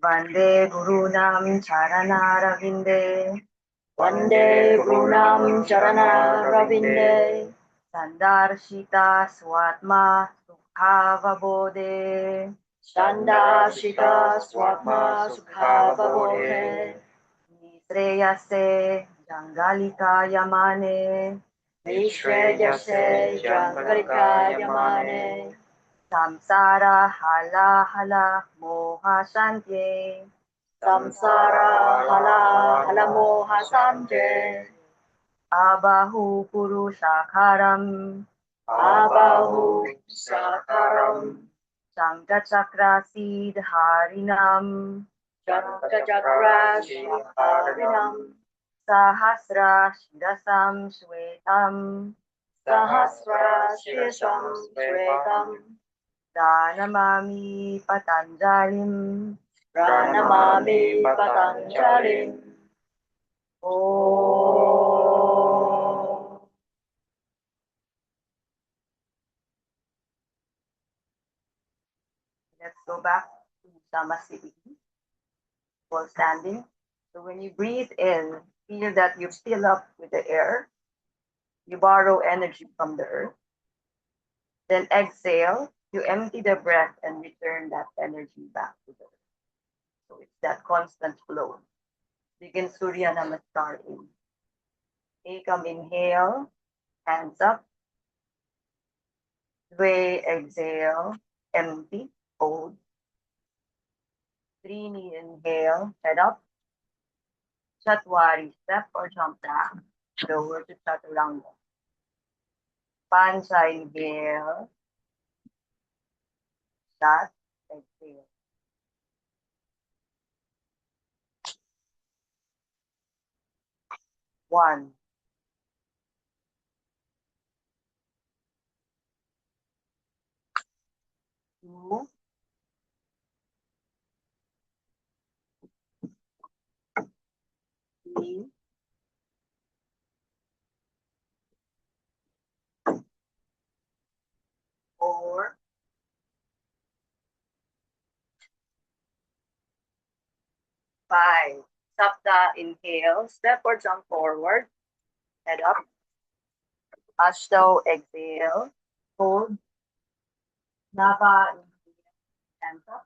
Vande Gurunam Charanarvinde. Vande Gurunam Charanarvinde. Sandarshita Swatma Sukhavabodhe. Shandarshita Swatma Sukhavabodhe. Nishreyase Jangalika Yamane. Nishreyase Jangalika Yamane. Samsara Hala Hala Moha Shantye. Samsara Hala Halamoha Sanje. Abahu Purushakaram. Abahu Sakaram. Shankachakra Siddharinam. Jankachakra Shiharinam. Sahasra Shirasam Shwetam. Sahasra Shirasam Shvetam. Pranamami Patanjalim. Pranamami Patanjalim. Om. Let's go back to Samasthiti, while standing. So when you breathe in, feel that you fill up with the air. You borrow energy from the earth. Then exhale, you empty the breath and return that energy back to the earth. So it's that constant flow. Begin Surya Namaskar in. Ekam inhale, hands up. Dve exhale, empty, hold. Trini inhale, head up. Chatwari, step or jump back. Lower to chaturanga. Pancha inhale, start, exhale. One, two, three, four, five. Sapta inhale, step or jump forward, head up. Ashto exhale, hold. Nava inhale, hands up.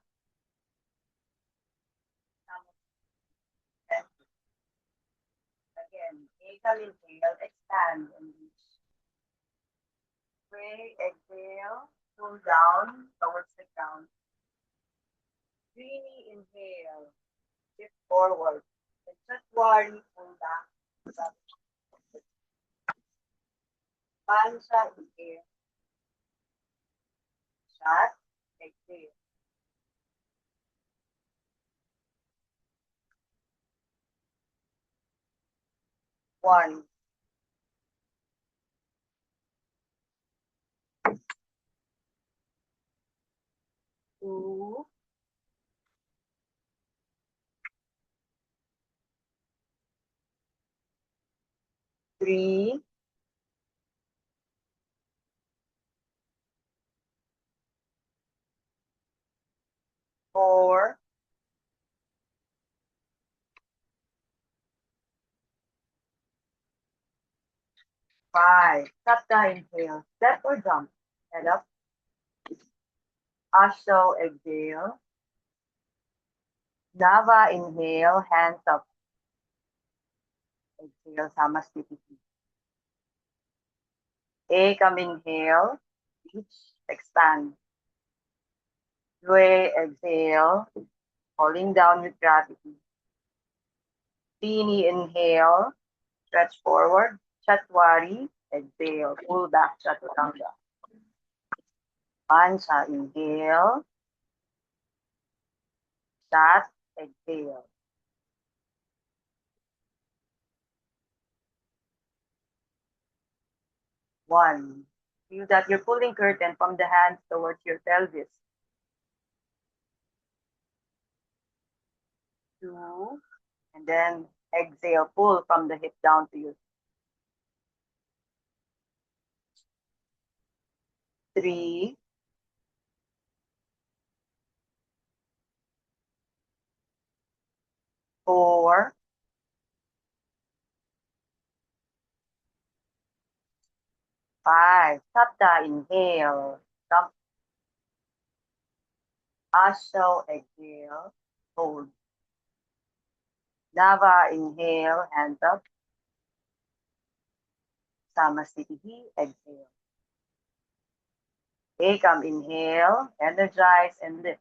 Again, Ekam inhale, expand and reach. Pray, exhale, pull down towards the ground. Trini inhale, shift forward. And Chatwari, pull back. Pancha inhale, shut, exhale. One, two, three, four, five. Sapta inhale, step or jump. Head up. Ashto exhale. Nava inhale, hands up. Exhale, Samasthiti. Ekam inhale, reach, expand. Dve exhale, falling down with gravity. Trini inhale, stretch forward. Chatwari, exhale, pull back, chaturanga. Pancha inhale, Sat, exhale. One. Feel that you're pulling curtain from the hands towards your pelvis. Two. And then exhale, pull from the hip down to your three. 4, 5. Sapta, inhale, jump. Asho, exhale, hold. Nava, inhale, hands up. Samasthiti, exhale. Ekam, inhale, energize and lift.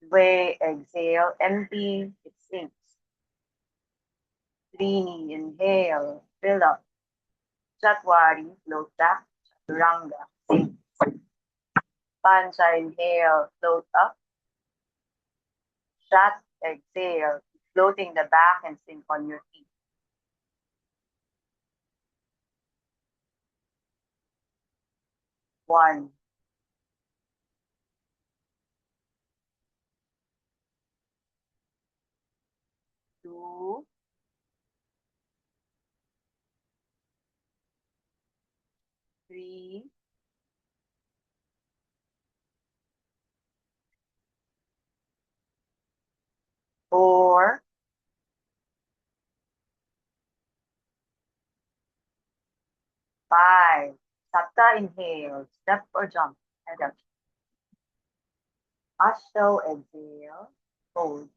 Dve, exhale, empty, it sinks. Trini, inhale, fill up. Chatwari, float back. Chaturanga, sink. Pancha, inhale, float up. Shat, exhale, floating the back and sink on your feet. One, 2, 3, 4, 5. Sapta, inhale, step or jump, head up. Ashto, exhale, hold.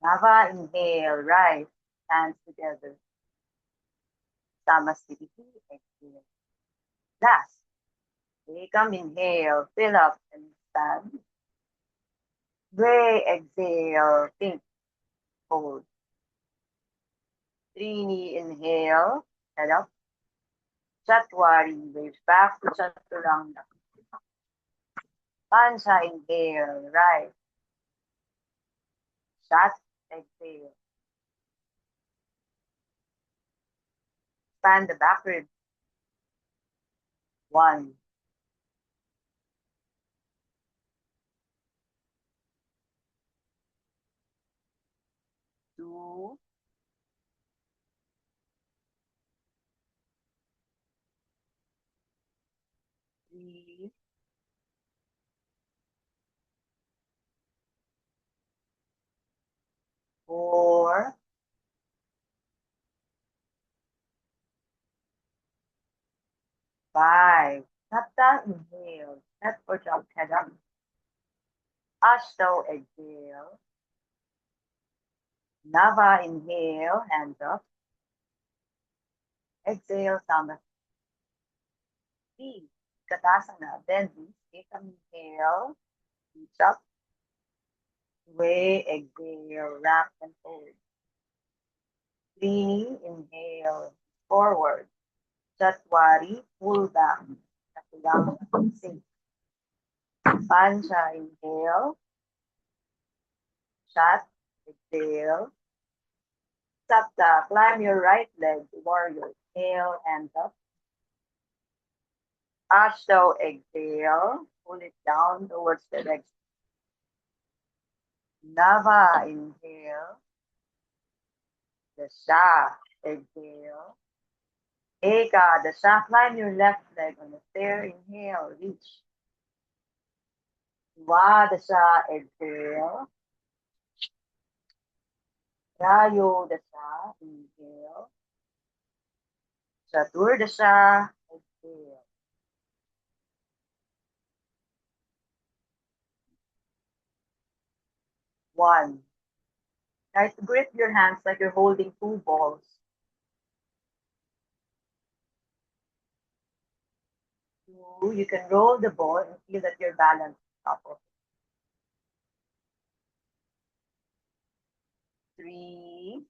Nava, inhale, rise, hands together. Samasthiti, exhale. Last, Ekam, inhale, fill up and stand. Dve, exhale, think, hold. Trini, inhale, head up. Chatwari, wave back to Chaturanga. Pancha, inhale, rise. Shat, exhale. Span the back ribs. 1, 2, 3, 4, 5. Sapta, inhale, step or jump, head up. Ashto, exhale. Nava, inhale, hands up. Exhale, Samasthiti. Katasana, then Ekam, inhale, reach up. Way, exhale, wrap and fold. Trini, inhale, forward. Chatwari, pull back. Chaturanga, sink. Pancha, inhale. Shat, exhale. Sapta, climb your right leg to warrior. Inhale, hands up. Ashto, exhale. Pull it down towards the legs. Nava, inhale. Dasha, exhale. Eka, Dasha, climb your left leg on the stair. Inhale, reach. Dasha, exhale. Rayo, Dasha, inhale. Chatur, Dasha, exhale. One. Try to grip your hands like you're holding 2 balls. 2, you can roll the ball and feel that you're balanced on top of it. 3,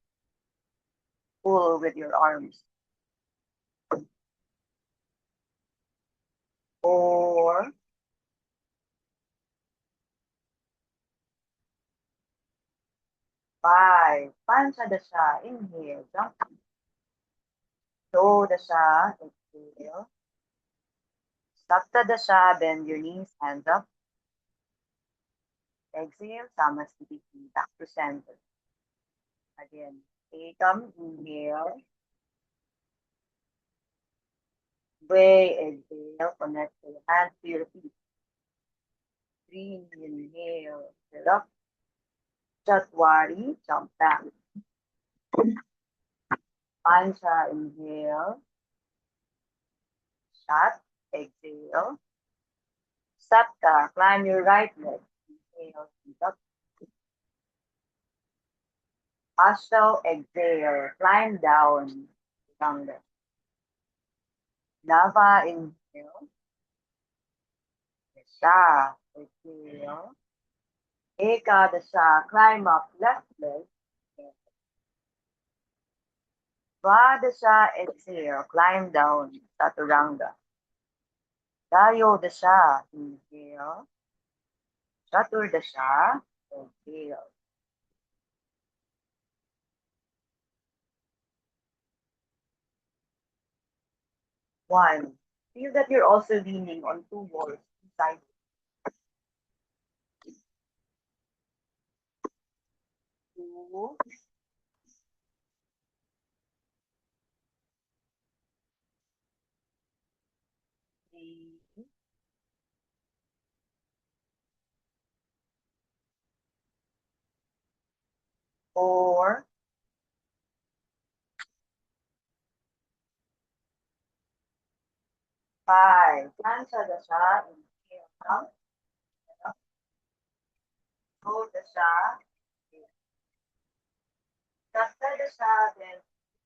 pull with your arms. 4, 5, Pancha Dasha, inhale, jump. Do Dasha, exhale. Sapta Dasha, bend your knees, hands up. Exhale, Samasthiti, back to center. Again, Ekam, inhale. Way, exhale, connect your hands to your feet. 3, inhale, fill up. Chatwari, jump back. Pancha, inhale. Shat, exhale. Sapta, climb your right leg. Inhale, feet up. Ashto, exhale, climb down. Tanga. Nava, inhale. Sha, exhale. Ekadasha, climb up left leg. Dvadasha, exhale, climb down. Chaturanga. Dayodasha, inhale. Chaturdasha, exhale. One. Feel that you're also leaning on two walls inside. Two, three, 4, 5. Panchadasha, inhale up, up, Bodhasha, Saftadasha, then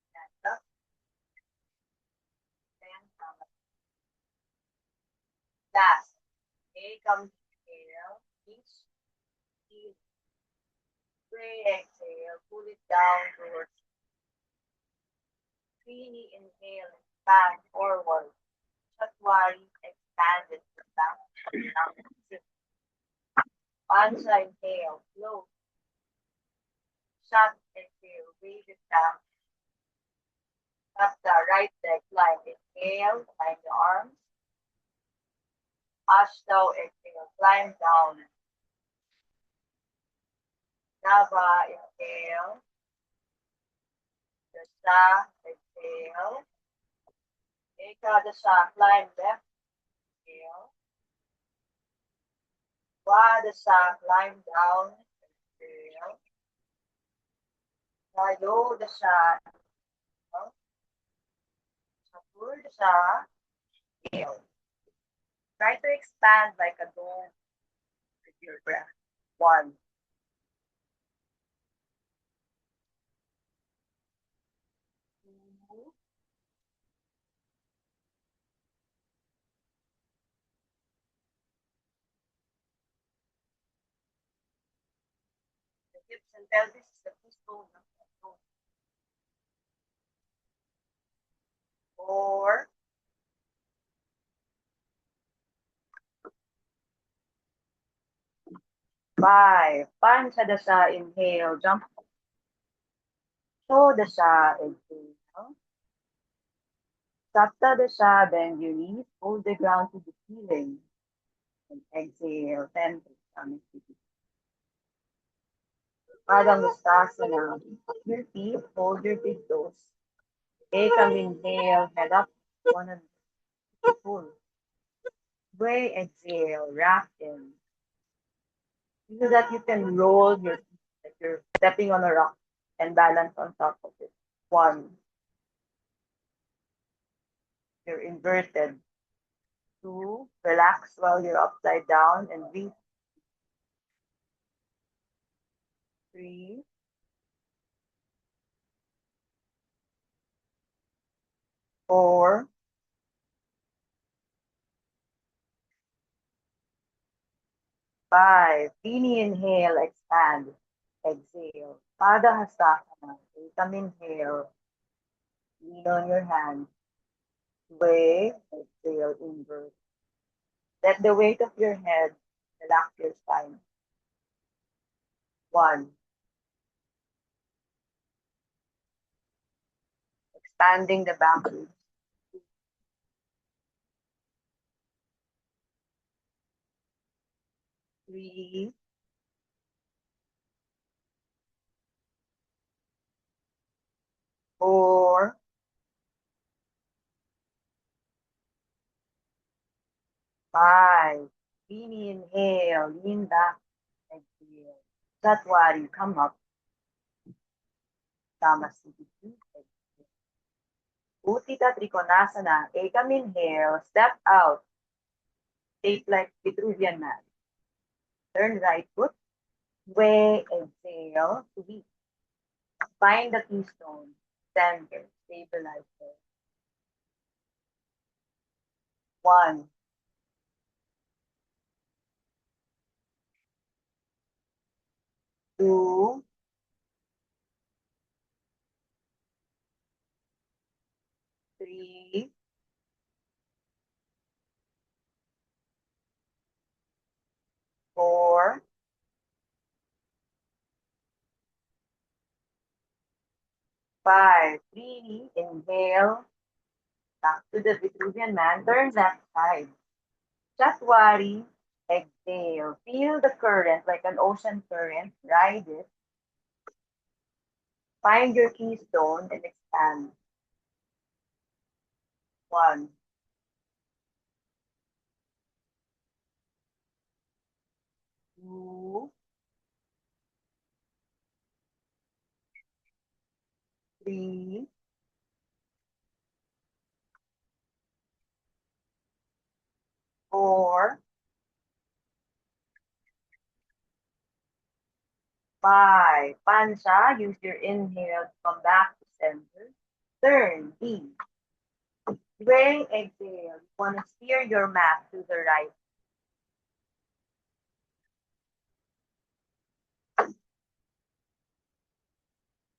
stand up, then come up. Last, Ekam, inhale, each, heel, pray, exhale, pull it down towards Trini, inhale, expand forward, Chatwari, expanded to back, down, sit. Pancha, inhale, close, Shat, exhale, raise it down, Sapta, right leg, climb, inhale, climb the arms, Ashto, exhale, climb down, Nava, inhale, Dasa, exhale, Ekadasha, climb left, inhale, Dvadasha, climb down, exhale, Trayodasha, inhale, Chaturdasha, exhale. Try to expand like a dome with your breath. 1, 2, the hips and pelvis is the keystone of the dome. 4, 5. Panchadasha, inhale, jump. Shodasha, exhale. Saptadasha, bend your knees, hold the ground to the ceiling. And exhale, 10 stomach. Padangustasana. Up your feet, hold your big toes. Ekam, inhale, head up, one and pull. Way, exhale, wrap in. So that you can roll your feet like you're stepping on a rock and balance on top of it. 1, you're inverted. 2, relax while you're upside down and breathe. 3, 4, 5. Teeny inhale, expand. Exhale. Padahastasana. Come inhale. Lean on your hands. Sway. Exhale, invert. Let the weight of your head relax your spine. 1. Expanding the back ribs. 3, 4, 5. Teeny inhale. Lean back. Exhale. Chatwari, come up. Samasthiti. Utthita Trikonasana. Ekam inhale, step out. Take like Vitruvian man. Turn right foot. Way, exhale, sweep. Find the keystone. Center. Stabilize there. 1, 2, 3, 4, 5. Freely inhale. Back to the Vitruvian man. Turn left side. Chatwari. Exhale. Feel the current like an ocean current. Ride it. Find your keystone and expand. 1, 2, 3, 4, 5. Pancha, use your inhale to come back to center. Turn, D. Sway, exhale. You want to steer your mat to the right.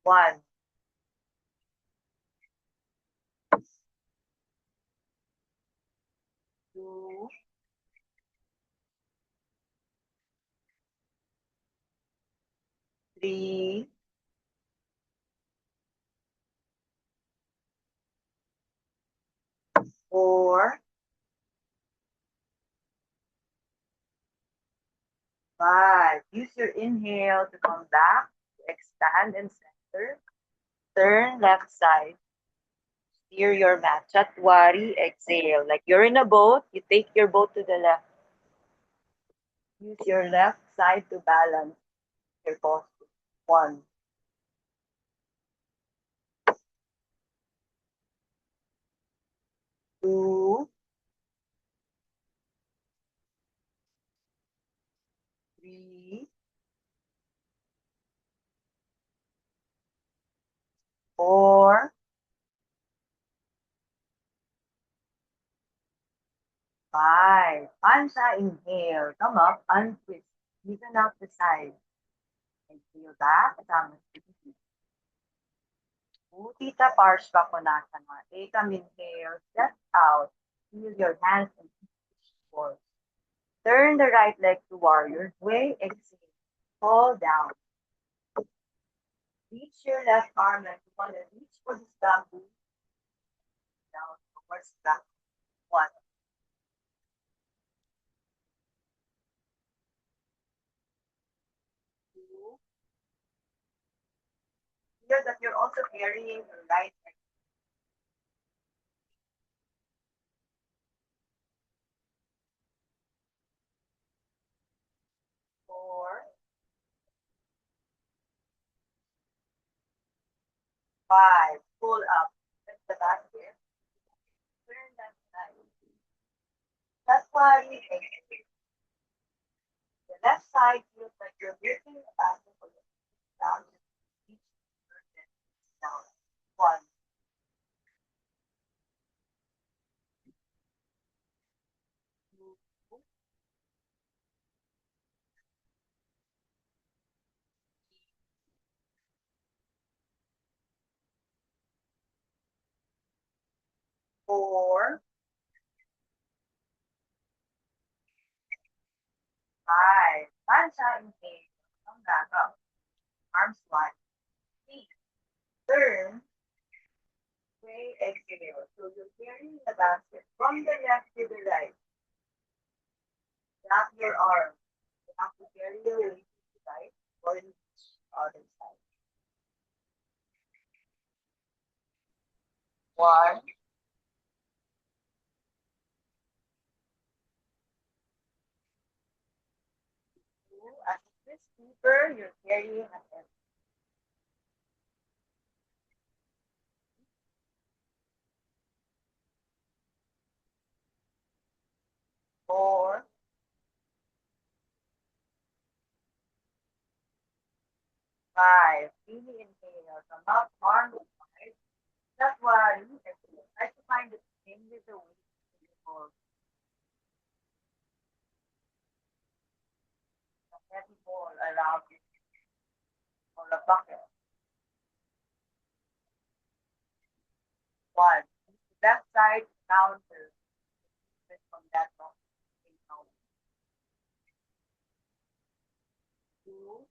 1, 2, 3, 4, 5. Use your inhale to come back, to expand and center. Turn left side. Steer your mat. Chatwari, exhale. Like you're in a boat, you take your boat to the left. Use your left side to balance your posture. 1, 2, 3, 4, 5. Pancha, inhale. Come up, untwist. Even out the side. Exhale back. Samasthiti. Utthita Parshva Konasana. Ekam inhale. Step out. Feel your hands and feet forward. Turn the right leg to warrior. Way, exhale. Fall down. Reach your left arm like you want to reach for this bamboo. Down towards back. 1, 2. Feel that you're also carrying your right leg. 4, 5. Pull up. Lift the back here. Turn that side. That's why we exhale. The left side feels like you're lifting the basket for the down. Each person down. 1, 2, 4, 5. Pancha inhale. Come back up. Arms wide. Feet. Turn. Way, exhale. So you're carrying the basket from the left to the right. Wrap your arm. You have to carry your weight to the right or in each other side. 1, 2. As you this deeper, you're carrying a head. 4, 5. Really inhale. Come up, arms wide. That's why you try to find the same with the weight. A heavy ball around you or a bucket. 1. Left side counter from that bucket. 2,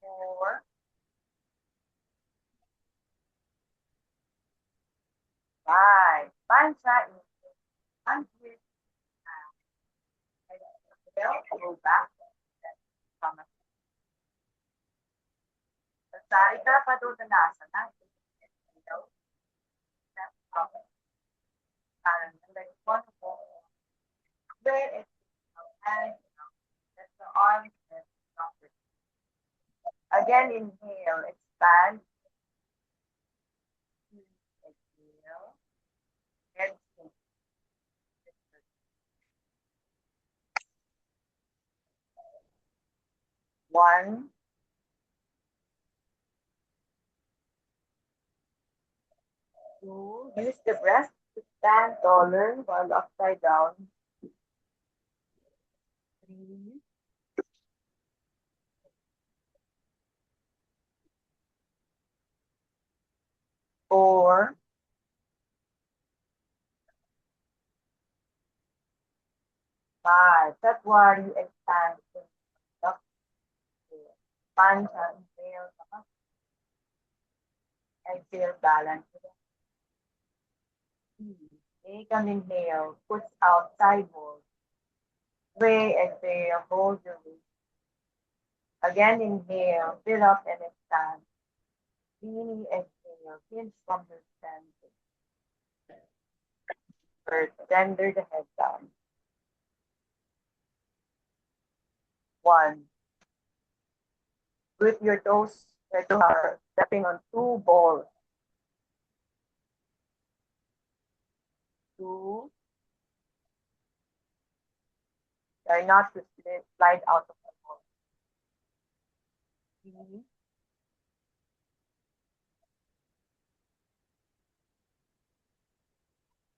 4, 5. Pancha in and twist. Go back. Sarita Padottanasana. Like one more. Where is and that's the arms and shoulders. Again, inhale, expand. Exhale. Exhale. 1, 2. Use the breath to stand taller while upside down. 3, 4, 5. That's why you expand. Up. Punch and inhale. Exhale, balance. Take an inhale, push out sideward. Way, exhale, hold your weight. Again, inhale, fill up and expand. Really exhale, pinch from the center. First, tender the head down. 1. With your toes that you are stepping on 2 balls. 2. Try not to slide out of the ball. 3.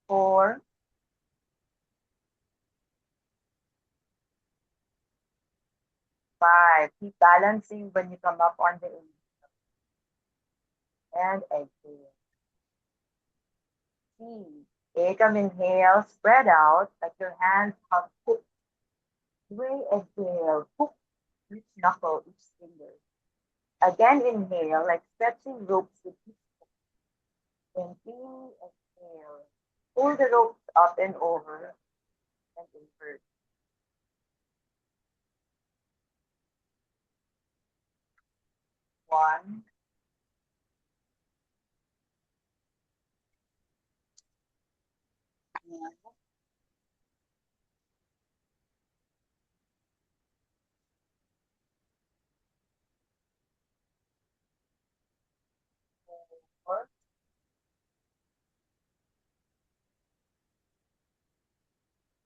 4. 5. Keep balancing when you come up on the inhale. And exhale. 3. Take an inhale, spread out, like your hands have hooked. Way, exhale, hook each knuckle, each finger. Again, inhale, like stretching ropes with each foot. And really exhale. Pull the ropes up and over and invert. 1, 4,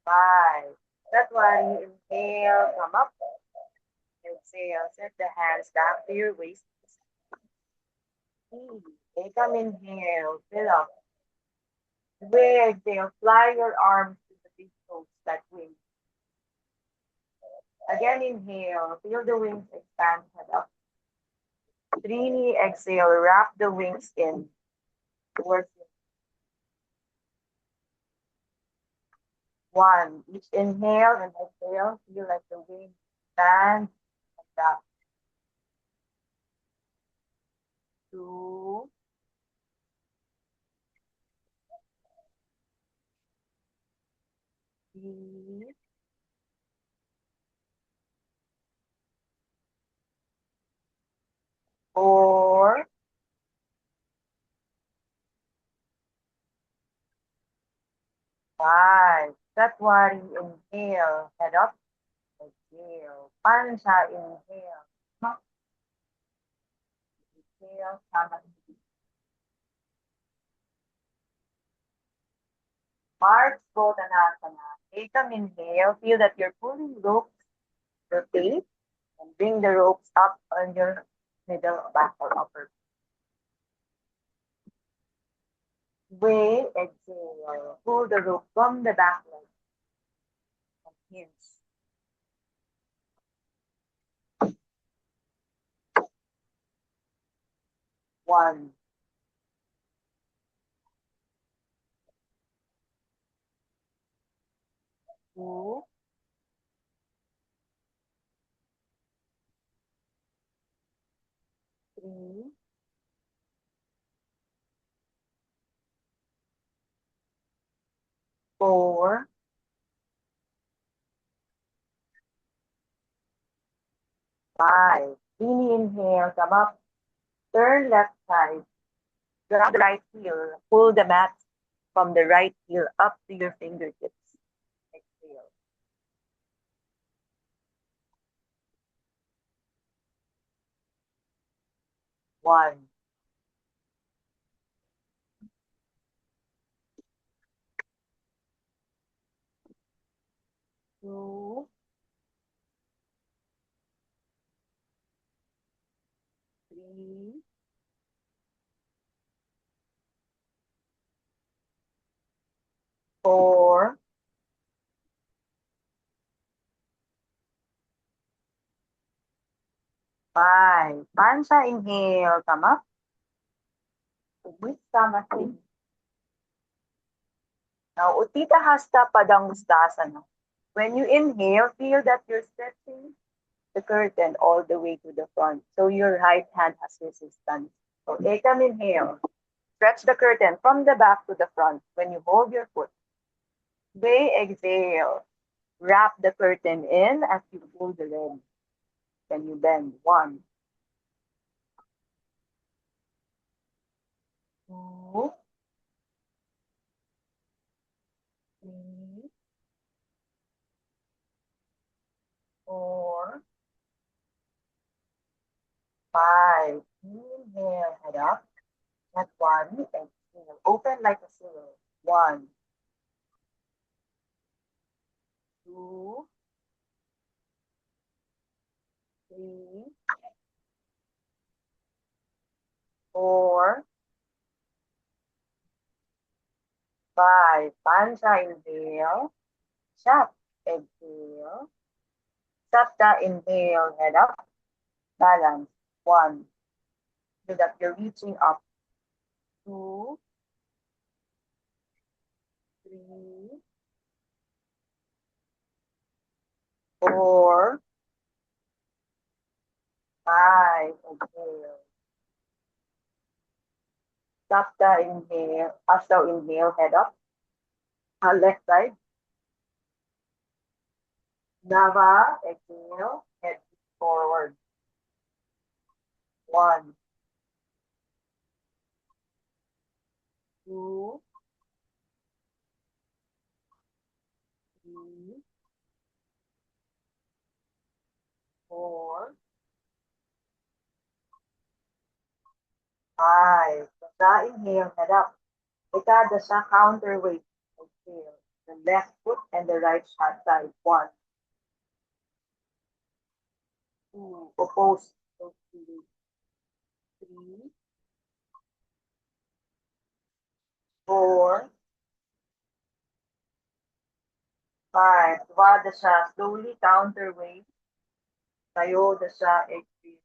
5. That's why you inhale, come up. Exhale, set the hands back to your waist. Take an inhale, fill up. Way, exhale, fly your arms to the big toes like wings. Again, inhale, feel the wings expand, head up. 3, exhale, wrap the wings in towards you. 1, each inhale and exhale, feel like the wings expand and up. 2, 3, 4, 5. Chatwari, inhale, head up, exhale. Pansha, inhale. Up, exhale, Samadhi. Mars Bodhanasana. Take an inhale, feel that you're pulling ropes, rotate, and bring the ropes up on your middle, back, or upper. Way, exhale. Pull the rope from the back leg and hinge. 1, 2, 3, 4, 5. Mini inhale, come up, turn left side, grab the right heel, pull the mat from the right heel up to your fingertips. Exhale. 1, 2, 3, 4, 5. Pansha, inhale, come up. Uttamasti. Now, Uttita Hasta Padangustasana. When you inhale, feel that you're stretching the curtain all the way to the front. So your right hand has resistance. So take an inhale. Stretch the curtain from the back to the front when you hold your foot. Way, exhale. Wrap the curtain in as you pull the leg. Then you bend. 1, 2, 3, 4, 5. Inhale, head up. That's 1. Exhale. Open like a sail. 1, 2, 3, 4, 5. Pansha, inhale. Chap, exhale. Sapta, inhale, head up. Balance. 1. So that you're reaching up. 2, 3, 4, 5. Exhale. Sapta, inhale. Asta, inhale, head up. Left side. Nava, exhale. Head forward. 1, 2, 3, 4, 5. Basta, inhale, head up. Ekadasha, counterweight. Exhale. The left foot and the right side. 1, 2, opposed. So 3, 4, 5. Svadasha, slowly counterweight. Tayodasha, exhale.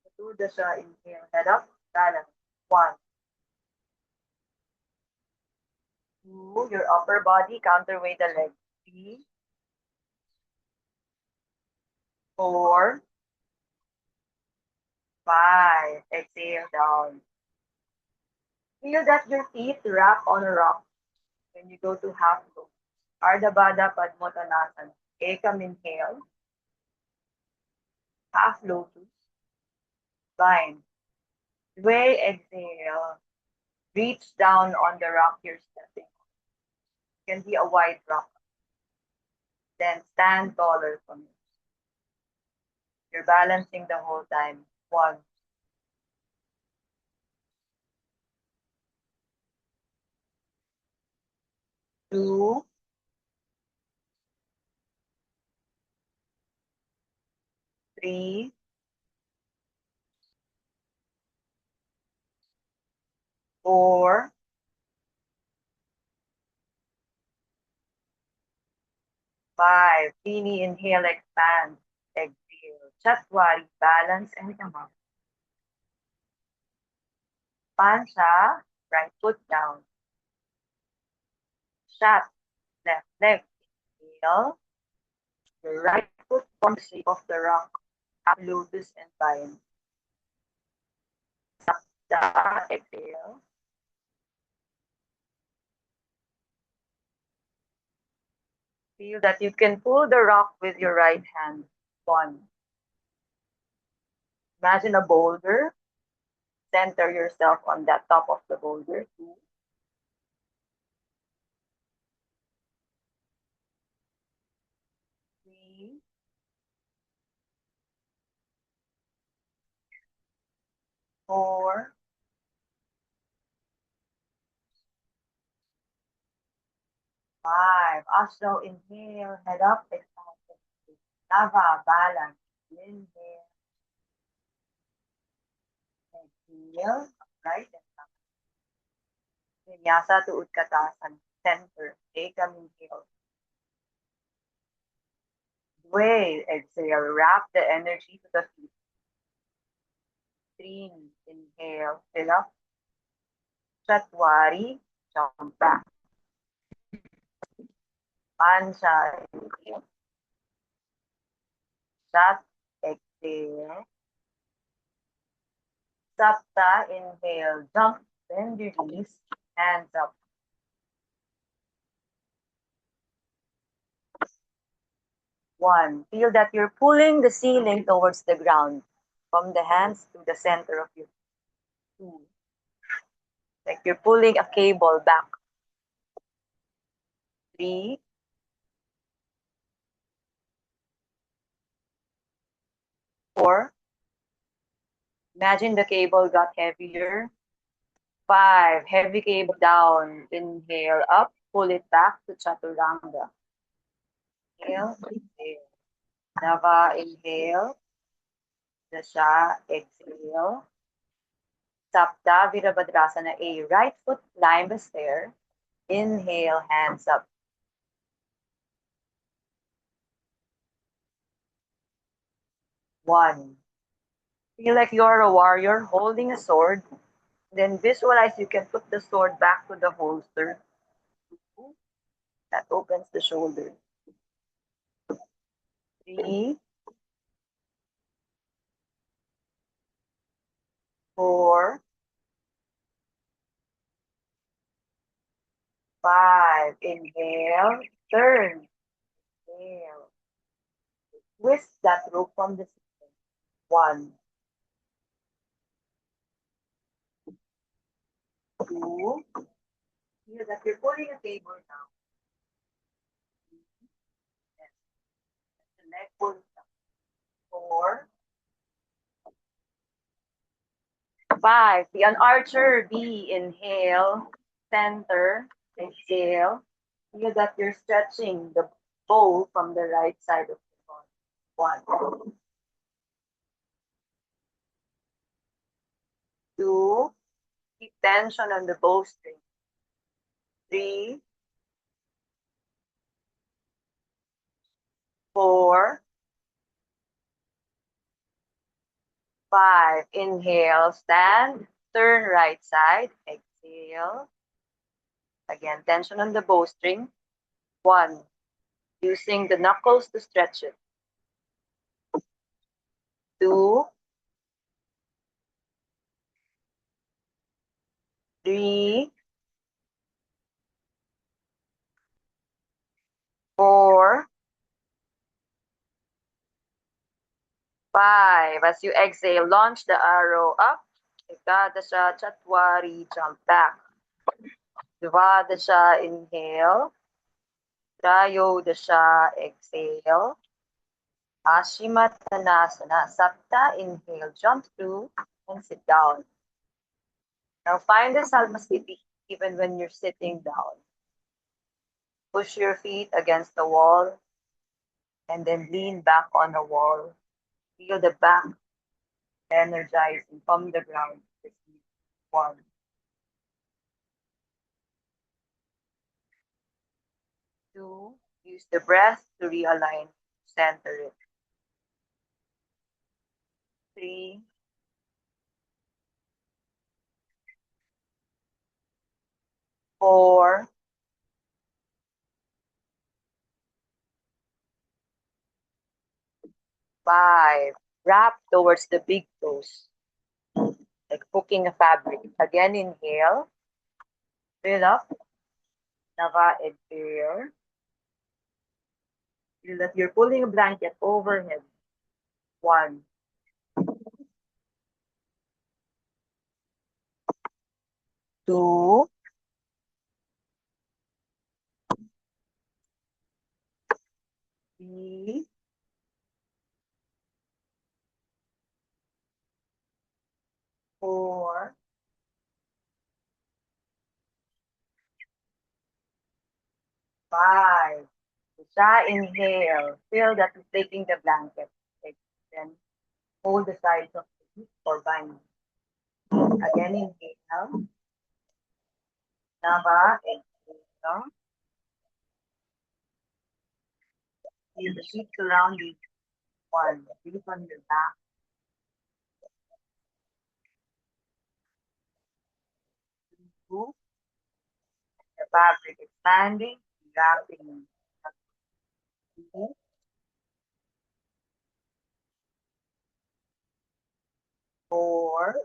Chaturdasha, inhale, head up, balance. 1, 2, your upper body, counterweight the leg. 3, 4, 5. Exhale down. Feel that your feet wrap on a rock when you go to half lotus. Ardha Baddha Padmottanasana. Ekam, inhale. Half lotus. Bind. Way, exhale. Reach down on the rock you're stepping. Can be a white rock. Then stand taller from it. You're balancing the whole time. 1, 2, 3, 4, 5. Teeny inhale, expand. Exhale. Chatwari, balance and come up. Pancha, right foot down. Shat, left leg. Inhale. The right foot forms the shape of the rock. Half lotus and bind. Sapta, exhale. Feel that you can pull the rock with your right hand. 1. Imagine a boulder. Center yourself on that top of the boulder. 2. 3. 4. 5. Ashto, inhale, head up, expand. Nava, balance. Inhale. Exhale, right and up. Vinyasa to Utkatasana, center. Take an inhale. Dway, exhale, wrap the energy to the feet. 3, inhale, fill up. Chatwari, jump back. Pancha, inhale. Chat, exhale. Sapta, inhale, jump, bend your knees, hands up. 1, feel that you're pulling the ceiling towards the ground, from the hands to the center of your 2. Like you're pulling a cable back. 3, 4. Imagine the cable got heavier. 5, heavy cable down. Inhale up, pull it back to Chaturanga. Inhale, exhale. Nava, inhale. Dasha, exhale. Sapta, Virabhadrasana A. Right foot climb a stair. Inhale, hands up. 1. Feel like you're a warrior holding a sword. Then visualize you can put the sword back to the holster. That opens the shoulder. 3, 4, 5. Inhale, turn. Inhale. Twist that rope from the ceiling. 1, 2. Feel that you're pulling a cable down. The leg pulls down. 4, 5. Be an archer. B. Inhale. Center. Exhale. Feel that you're stretching the bow from the right side of the body. 1, 2. Keep tension on the bowstring. 3, 4, 5. Inhale, stand, turn right side, exhale. Again, tension on the bowstring. 1, using the knuckles to stretch it. 2, 3, 4, 5. As you exhale, launch the arrow up. Ekadasha, Chatwari, jump back. Dvadasha, inhale. Trayodasha, exhale. Ashimatanasana, Sapta, inhale, jump through and sit down. Now find the Salmasthiti even when you're sitting down. Push your feet against the wall and then lean back on the wall. Feel the back energizing from the ground. 1, 2, use the breath to realign, center it. 3, 4, 5. Wrap towards the big toes, like hooking a fabric. Again, inhale. Fill up. Nava, exhale. Feel that you're pulling a blanket overhead. 1, 2, 3, 4, 5. Isa, inhale. Feel that you're taking the blanket. Then hold the sides of the hip or bind. Again, inhale. Nava, exhale. Feel the sheets around you. 1, breathe on your back. 2, the fabric expanding, wrapping. 3, 4,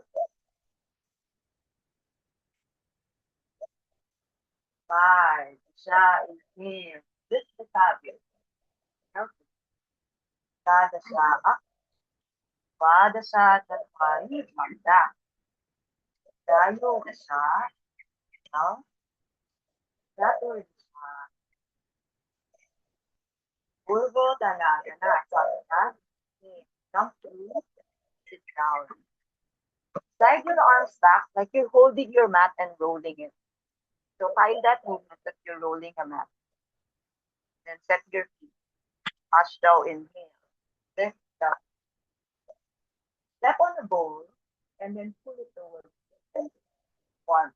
5. Isa, inhale. Lift the fabric. Kadasa up. Padasa Tatwari Manda. Dayo Dasa. Now, Dayo Dasa. Urbo Danadana Sarana. Jump through, sit down. Slide your arms back like you're holding your mat and rolling it. So find that movement that you're rolling a mat. Then set your feet. Ashdow, inhale. Lift up. Step on the bowl and then pull it towards you. 1.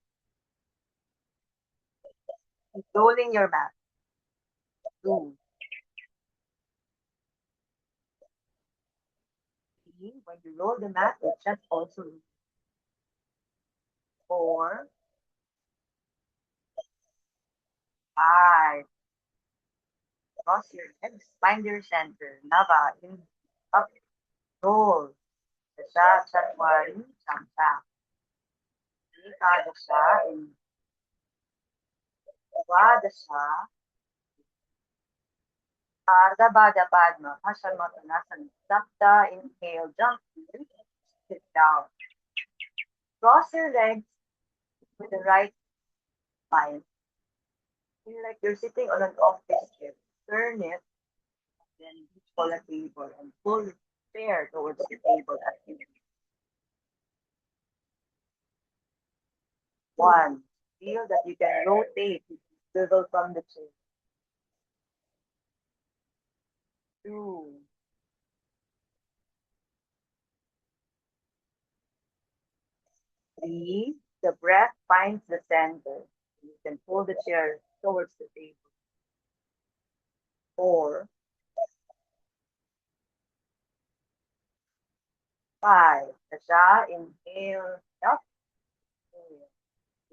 Keep rolling your mat. 2. 3. When you roll the mat, your chest also rolls. 4, 5. Cross your legs. Find your center. Nava. In. Up. Roll. Dasha. Chatwari. Chamsa. Ekadasha. In. Dvadasha. Ardha Bada Padma. Hasarmatanasana. Sapta. Inhale. Jump. Sit down. Cross your legs with the right spine. Feel like you're sitting on an office chair. Turn it. Then reach for the table and pull the chair towards the table as you do. 1. Feel that you can rotate the swivel from the chair. 2. 3. The breath finds the center. You can pull the chair towards the table. 4. 5. Dasha, inhale, up.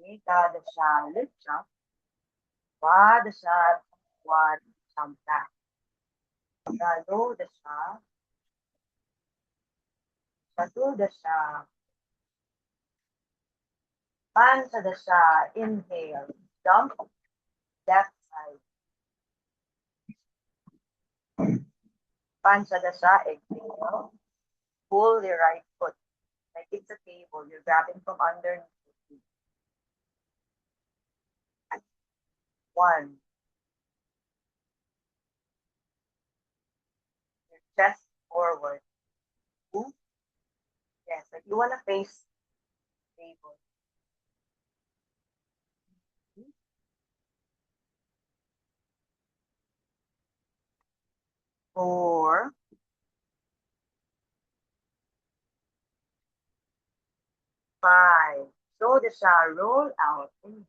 Eka, dasha, lift up. Vadasha, Wad, Samta. Dalo, dasha. Chatu, dasha. Panchadasha, inhale, jump, left side. Panchadasha, exhale, pull your right foot. Like it's a table, you're grabbing from underneath the feet. 1, forward. Ooh. Yes, like you want to face table. 4, 5. So dasha, roll out. Inhale.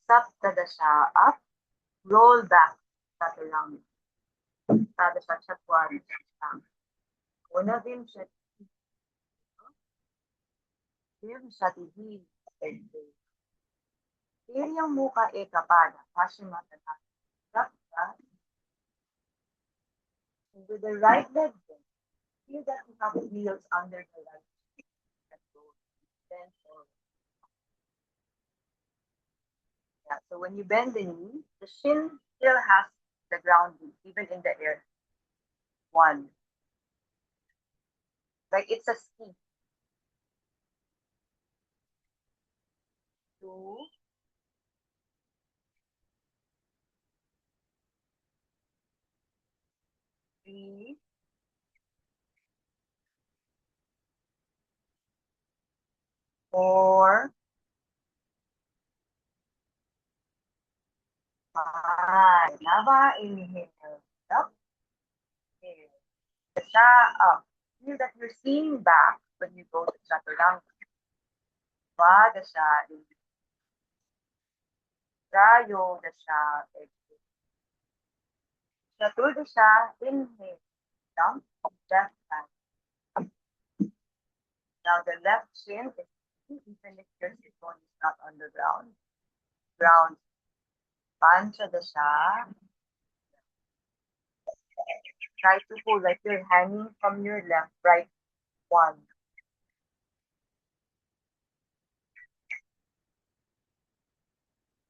Sapta dasha, up. Roll back. Chaturanga. Sadasha Chatwari Chang. Unavimshati. Vimshati. Exhale. Tiryang mukha ekapada. Pashimata. Sapta. With the right leg, feel that you have wheels under the right leg. Then forward. Yeah, so when you bend the knee, the shin still has the grounding, even in the air. 1. Like it's a ski. 2. 3. 4. 5. Nava, inhale. Up. Inhale. Dasha, up. Feel that you're seeing back when you go to Chaturanga. Svadasha, inhale. Rayo, dasha, exhale. Chaturdasha, inhale. Jump, left hand. Now the left shin is even if your sit bone is not on the ground. Ground. Panchadasha. Try to pull like you're hanging from your left, right. 1.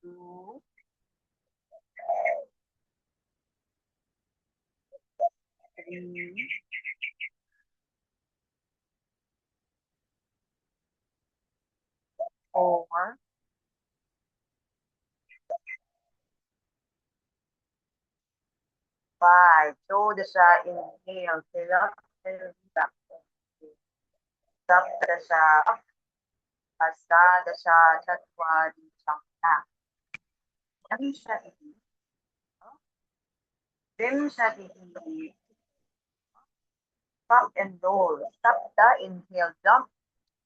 2. 3. 4. 5. Shodasha, inhale, fill up, fill back. Saptasha, up. Astadasha, Chatwari, Chakta. Vimshati. Vimshati. Up and roll. Sapta, inhale, jump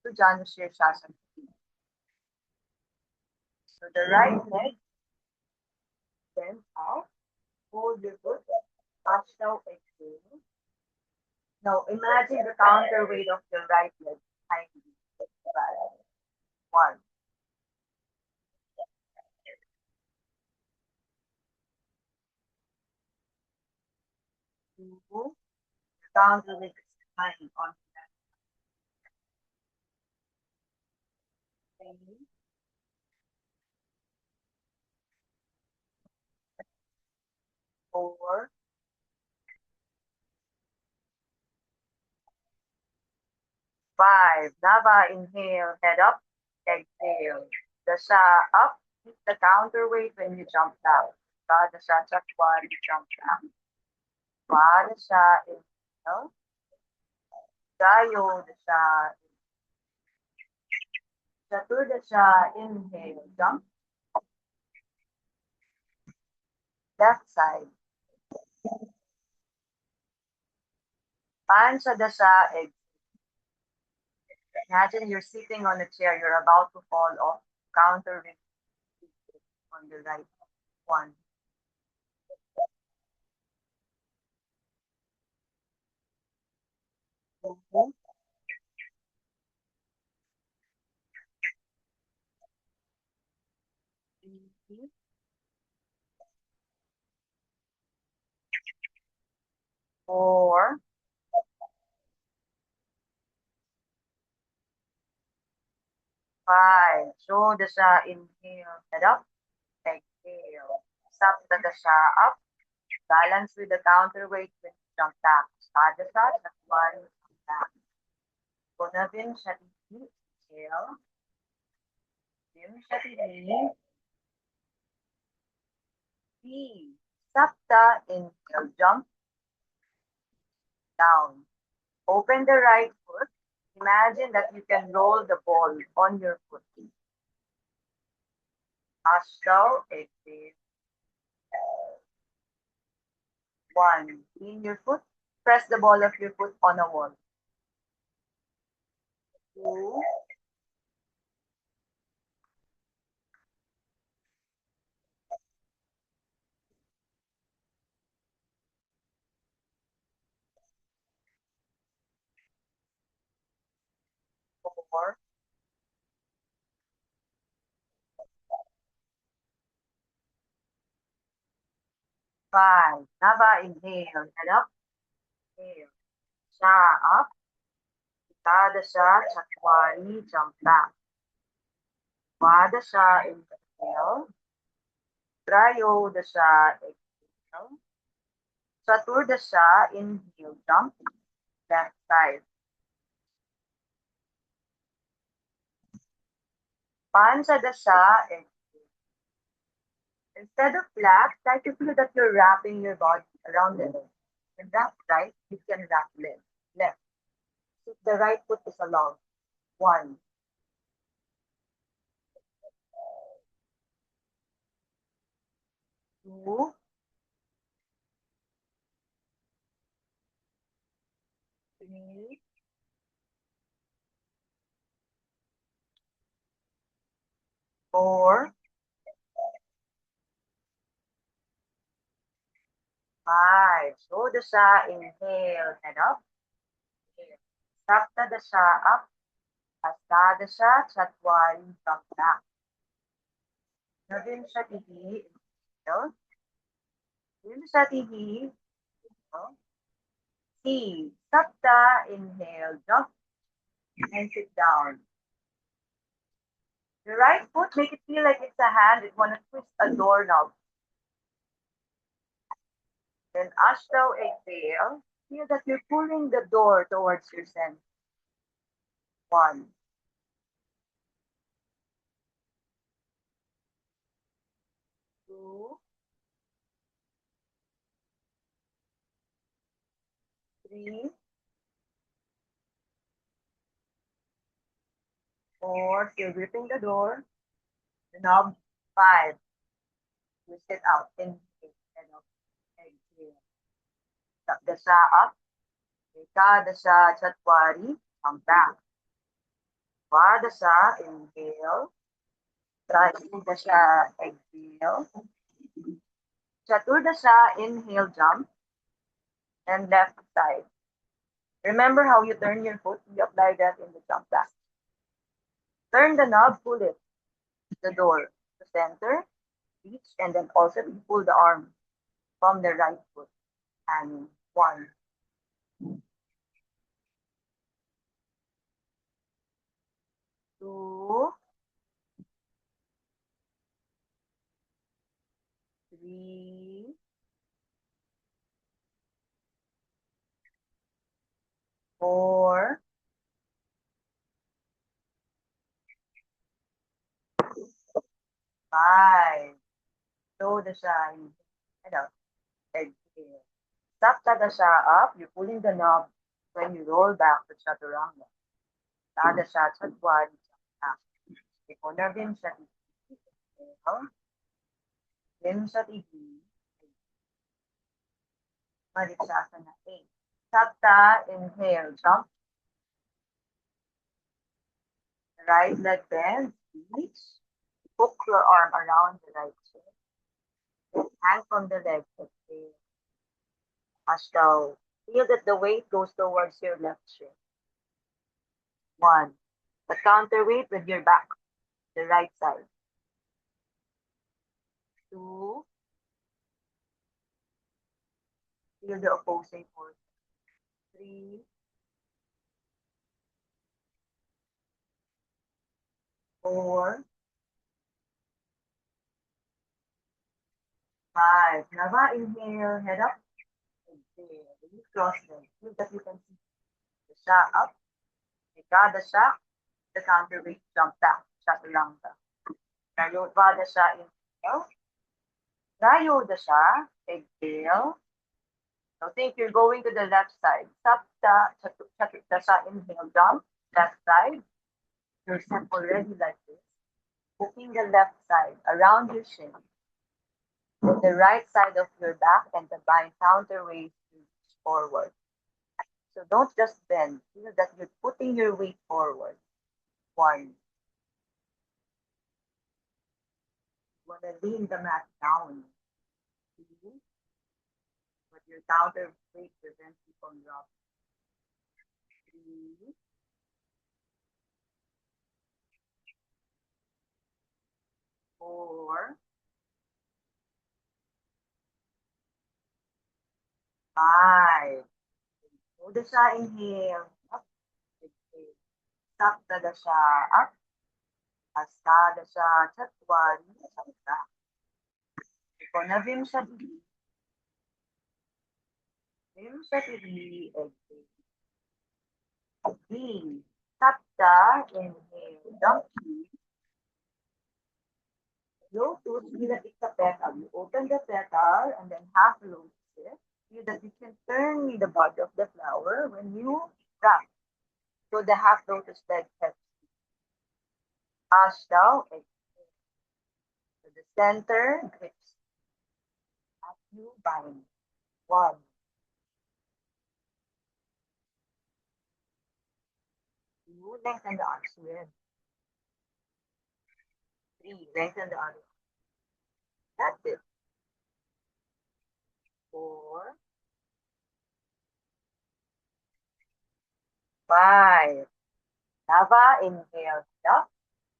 to Janu Shirshasana. So the right leg, bend out, hold your foot, Ashtav, exhale. Now imagine the counterweight of your right leg behind you. 1. 2. The counterweight is behind on that. 3. 4. 5. Nava, inhale, head up, exhale. Dasha, up, keep the counterweight when you jump down. Dasha, Chakwari, jump down. Padasha, inhale. Dayo, Dasha, Chaturdasha, inhale, jump. Left side. Panchadasha, exhale. Imagine you're sitting on a chair, you're about to fall off. Counter on the right. 1. 2. 3. 4. 5. Shodasha, inhale, head up, exhale. Saptadasha, up. Balance with the counterweight when you jump back. Sadasha, that's 1, back. Punavimshati, exhale. Vimshati, B. Sapta, inhale, jump. down. Open the right foot. Imagine that you can roll the ball on your foot. Ashtav, exhale. One, in your foot. Press the ball of your foot on a wall. Two, four, five. Nava, inhale, head up, inhale. Sha, up. Tadasha, Chatwari, jump back. Vadasha, inhale. Trayodasha, exhale. Chaturdasha, inhale, jump, left side. Panchadasha, exhale. Instead of flat, try to feel that you're wrapping your body around the leg. When wrap right, you can wrap left. If the right foot is along. One, two, three, four, five. Shodasha, inhale, head up. Saptadasha, up. Astadasha, Chatwari, come back. Navinshatihi, inhale. Vinshatihi, inhale. C. Sapta, inhale, jump, and sit down. The right foot, make it feel like it's a hand. It want to twist a doorknob. Then Ashtav, exhale. Feel that you're pulling the door towards your center. One, two, three, four. Still gripping the door. The knob. Five. Twist it out. Inhale. And up. Exhale. Sapdasha up. Ekadasha Chatwari. Come back. Vadasha. Inhale. Trayodasha. Exhale. Chaturdasha. Inhale. Jump. And left side. Remember how you turn your foot? You apply that in the jump back. Turn the knob, pull it. The door. The center. Reach. And then also you pull the arm from the right foot. And one, two, three, four, five. Show the shine. Head up. Exhale. Saptadasha up. You're pulling the knob when you roll back to chaturanga. Tadasha Chatwari. Ikaw Vimshati. Inhale. Vimshatihi. Marikshasana 8. Sapta, inhale, jump. Right leg bend, reach. Hook your arm around the right shin. Then hang from the leg, exhale. Ashtav. Feel that the weight goes towards your left shin. One. The counterweight with your back, the right side. Two. Feel the opposing force. Three. Four. Five. Nava, inhale, head up. Exhale. Release cross leg. Feel that you can see the sha up. Ekadasha, the counterweight, jump back. Chaturanga. Trayodvadasha, inhale. Trayodasha, exhale. So think you're going to the left side. Sapta, Chaturasha, inhale, jump, left side. You're set already like this. Hooking the left side around your shin. With the right side of your back and the bind counterweight forward. So don't just bend. Feel that you're putting your weight forward. 1. Want to lean the mat down. 2. But your counterweight prevents you from dropping. 3. 4. 5. Hold the siya, inhale. Up. Exhale. Sapta dasha up. Astadasha Chatwari Samsa. Ikonavimshati. Vimshati exhale. V. Sapta inhale. Jump. Lotus, feel that it's a petal. You open the petal and then half lotus it. Feel that you can turn the bud of the flower when you wrap. So the half lotus leg helps. Ashtav exhale. To the center, grips. As you bind. 1. 2. Lengthen the arms. With 3. Lengthen the arms. That's it. 4. 5. Nava, inhale, up.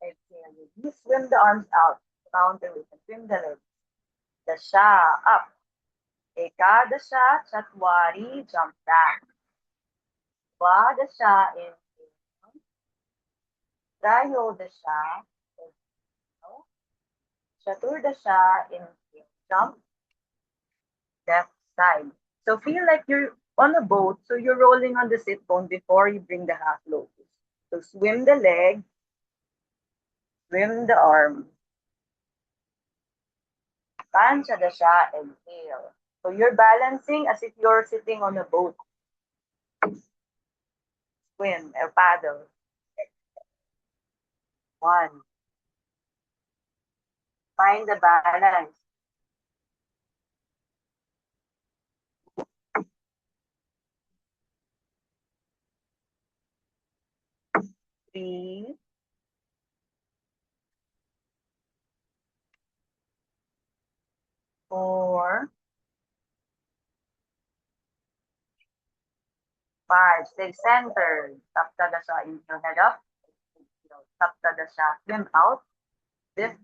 Exhale, you swim the arms out. Counter with and swim the legs. Dasha, up. Ekadasha, Chatwari, jump back. Dvadasha, inhale. Trayodasha, exhale. Chaturdasha, inhale, jump. Left side. So feel like you're on a boat, so you're rolling on the sit bone before you bring the half lotus. So swim the leg, swim the arm. Panchadasha, exhale. So you're balancing as if you're sitting on a boat. Swim or paddle. 1. Find the balance. 3. 4. 5. Stay centered. Saptadasha, inhale, head up. Saptadasha, swim out. 5th.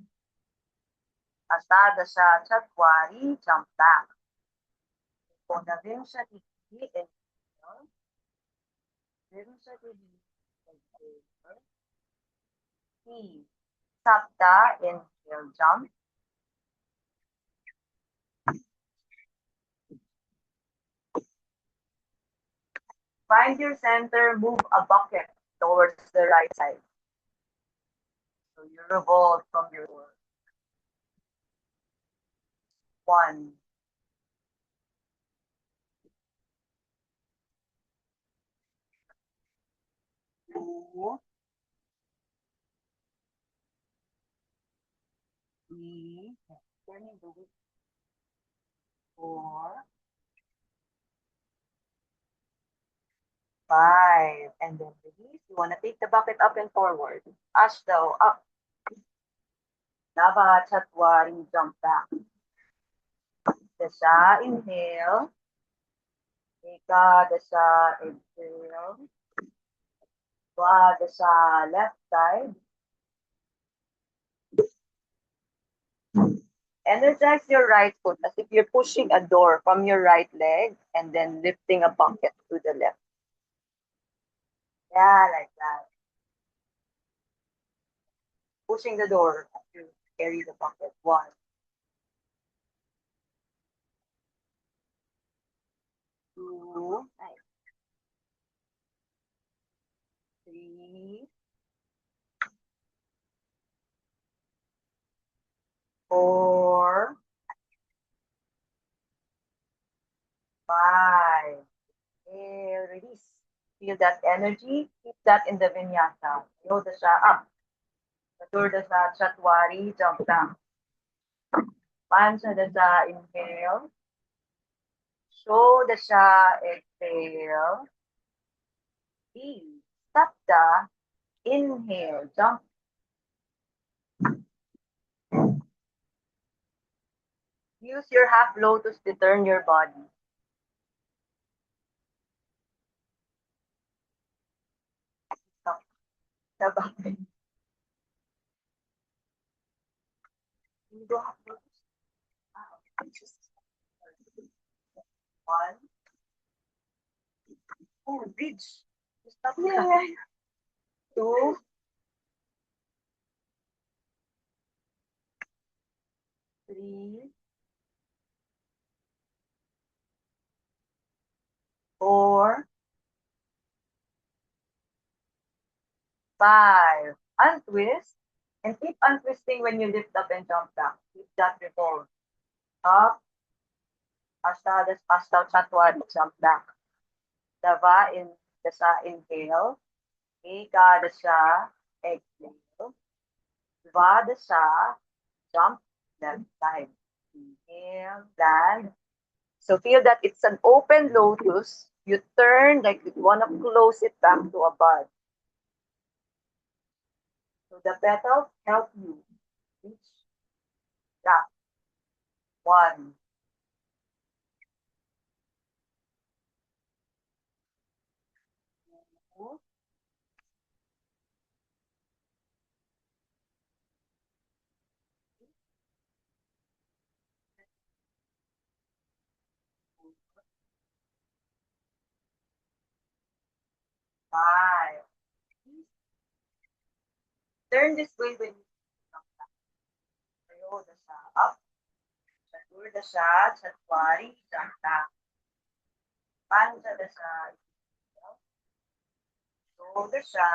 Astadasha, Chatwari, jump back. Konavimshati, inhale. Vimshati, exhale. T. Sapta, inhale, jump. Find your center, move a bucket towards the right side. So you revolve from your work. 1. 2. 3. Turning the weight. 4. 5. And then release. You want to take the bucket up and forward. Ashtav, up. Nava, Chatwari, jump back. Dasha, inhale. Ekadasha, exhale. Dvadasha, left side. Energize your right foot as if you're pushing a door from your right leg and then lifting a bucket to the left. Yeah, like that. Pushing the door as you carry the bucket. 1. 2. 3. 4. 5. Feel that energy. Keep that in the vinyasa. Yodasha up. Chaturdaša Chatwari, jump down. Panchadasha, inhale. Shodasha, exhale. E. Sapta, inhale, jump. Use your half lotus to turn your body. Sabay. You go half lotus. One. Oh, bridge. Stop. Yeah. Two. Three. Four. Five. Untwist. And keep untwisting when you lift up and jump back. Keep that revolve. Up. Hasta Chatwari, jump back. Dava in Dasa, inhale. Ekadasha, exhale. Dvadasha, jump left side. Inhale, land. So feel that it's an open lotus. You turn like you want to close it back to a bud. So the petals help you reach that. One. Two. Five. Turn this way when you come back. Trayodasha up. Chaturdasha, Chatwari, jump back. Panchadasha, Shodasha,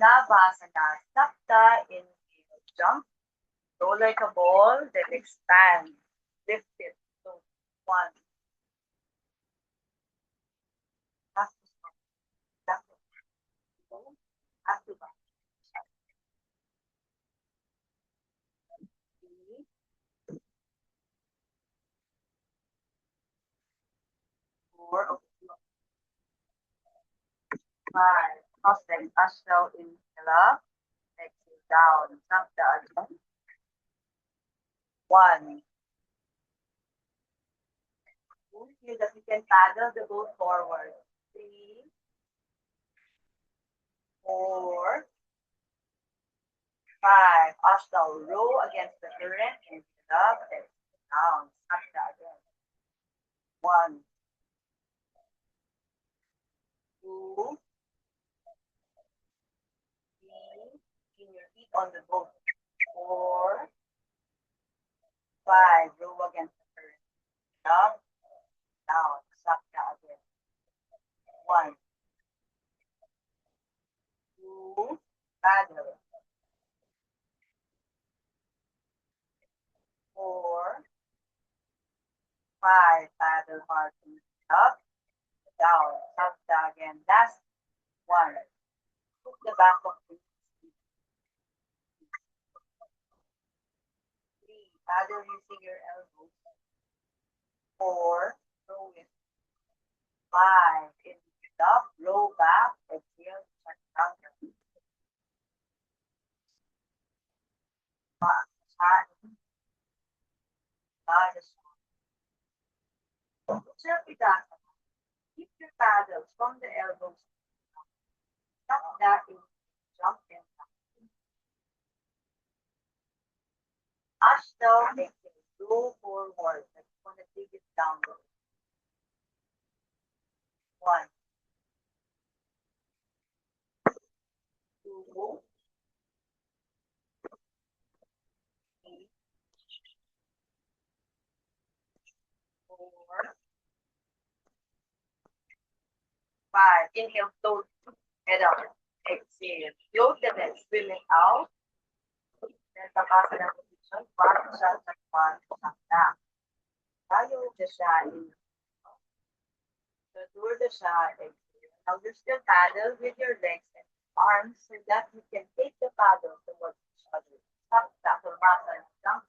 Navasana, Sapta, inhale, jump. Roll like a ball, then expand. Lift it. So, one. Back to stop. Back to go. Back to back. Three. Four. Okay. Five. Cross legs. Ashtal, inhale up. Exhale down. Sapta again. One. Feel that you can paddle the boat forward. Three. Four. Five. Ashtal, row against the current. Inhale up. Exhale down. Sapta again. One. Two. Three. Pin your feet on the boat. Four. Five. Row against the current. Up. Down. Sapta again. One. Two. Paddle. Four. Five. Paddle hard. Up. Down. Sapta again. Last one. Hook the back of the feet. Three. Paddle using your elbows. Four. Row it. Five. Inhale up. Row back. Exhale. Shut down. Keep your paddles from the elbows. Stop that in jump and Ashtal, exhale. Go forward. I just want to take it downward. One, two, three, four, five. Inhale, float, head up. Exhale. Float the head, swim it out. Then Bakasana position. One shot at one. Shot down. Tayo Jasha in Chaturdasha, exhale. Now you still paddle with your legs and arms so that you can take the paddle towards each other. Sapta, Purvasa, Jump,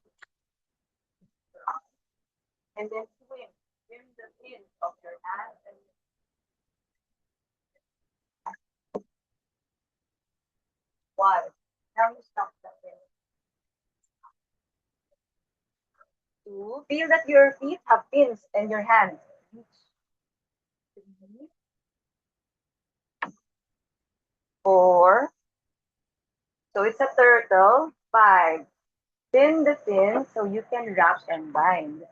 and then swim. Swim the fins of your hands and one. Now you stop the fin. Two. Feel that your feet have fins and your hands. Reach. Three. Four. So it's a turtle. Five. Pin the fin so you can wrap and bind.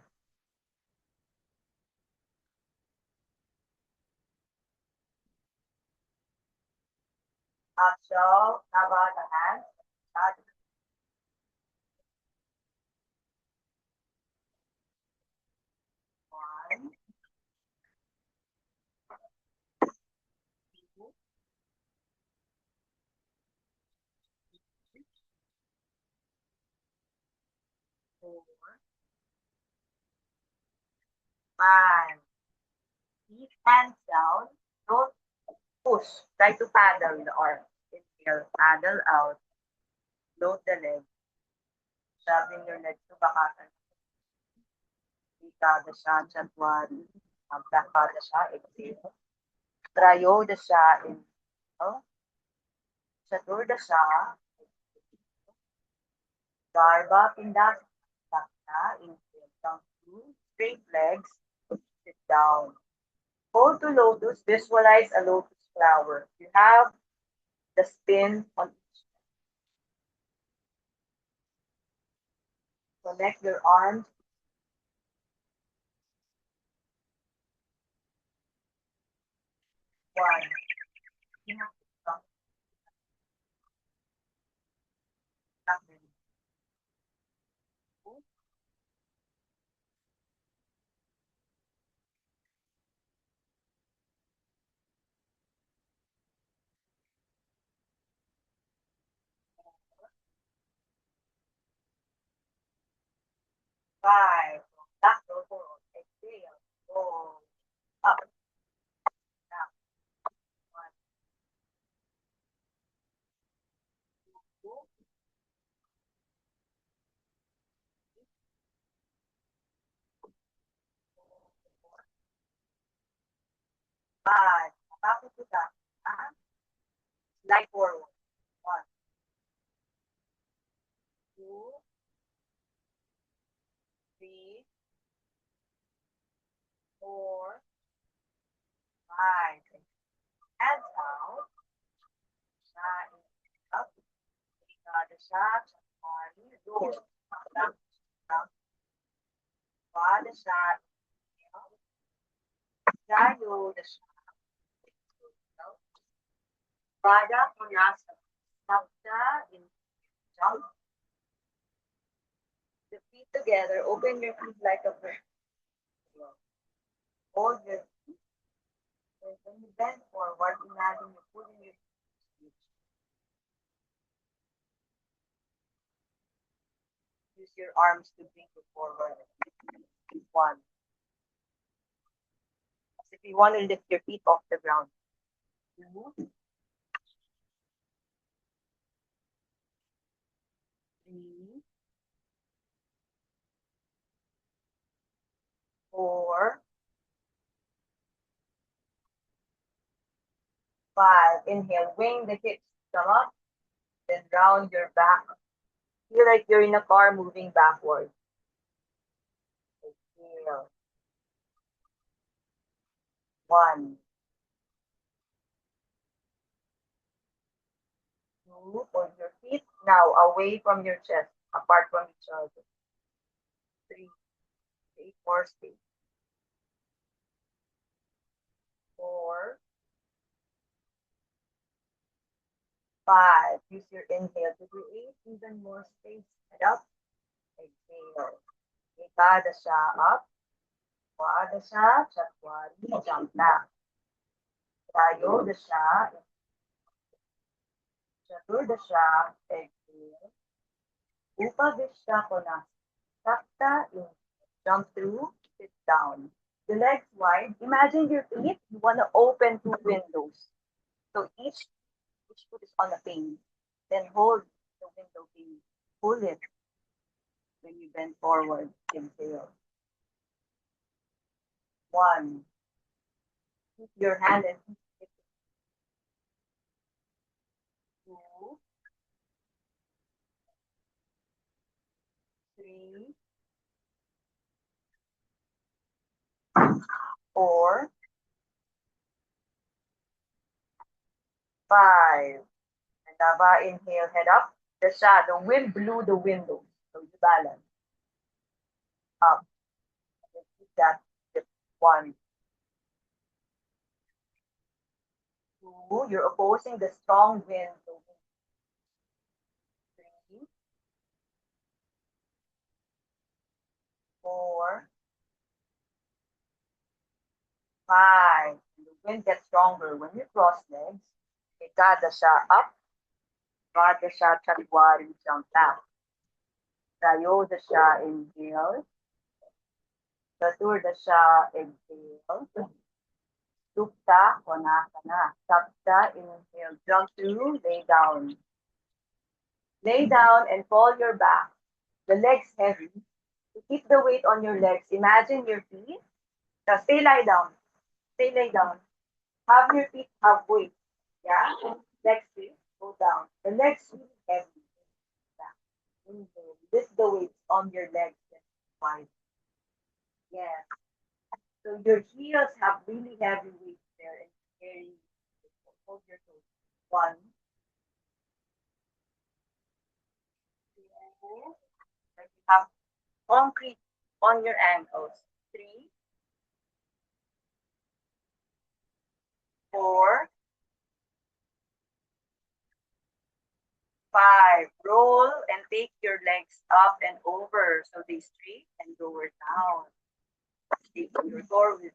Exhale. How about the hands? Start. One, two, 4, 5. Keep hands down. Don't push. Try to paddle the arm. Inhale, paddle out. Load the leg. Shoving your legs to bakatan. Ekadasha, Chatwari. Abdakadasha, exhale. Trayodasha, inhale. Chaturdasha, Garbha, Pindasana, inhale. Down to straight legs. Sit down. Go to lotus. Visualize a lotus flower. You have the spin on each. Connect your arms. One. You have to stop. Two. 5. Back to hold. Exhale. Go up. Down. 1, 2, 5. Back to that. Slide forward. 1, 2, 3, 4, 5. Hands out. Shine up. The shot. One. Door. Down. Down. The shot. Jayo. The shot. Pada Punasa. Sapta in jump. The feet together. Open your feet like a bird. Hold your feet. And when you bend forward, imagine you're putting your feet. Use your arms to bring you forward. 1. As if you want to lift your feet off the ground. 2, 3, 4, 5. Inhale, wing the hips, come up, then round your back. Feel like you're in a car moving backward. Exhale. 1, 2. Hold your feet now away from your chest, apart from each other. 3, 8 more space. 4, 5. Use your inhale to create even more space. Head up. Exhale. Ekadasha up. Dwadasha, Chatwari, jump back. Trayodasha, Chaturdasha, exhale. Upavishta Konasana. Sapta, inhale. Jump through, sit down. the legs wide. Imagine your feet, you want to open two windows. So each foot is on a pane. Then hold the window pane. Pull it when you bend forward. Inhale. One. Keep your hand and keep it. Two. Three. Four. Five. And Nava, inhale, head up. The wind blew the windows. So you balance. Up. And keep that. One. Two. You're opposing the strong wind. So three. Four. Five. And the wind gets stronger when you cross legs. Ekadasha up. Dvadasha Chatwari, jump down. Trayodasha, inhale. Chaturdasha, exhale. Supta, Konasana. Sapta, inhale. Jump through, lay down. Lay down and fall your back. The legs heavy. To keep the weight on your legs, imagine your feet. Now stay lie down. Stay lay down. Have your feet have weight. Yeah? Legs straight, go down. The legs really heavy. Inhale. Lift the weight on your legs and wide. Yes. So your heels have really heavy weight there and carry. Hold your toes. One. Two. And you have concrete on your ankles. Three. Four. Five. Roll and take your legs up and over so they straight and lower down. Take your core with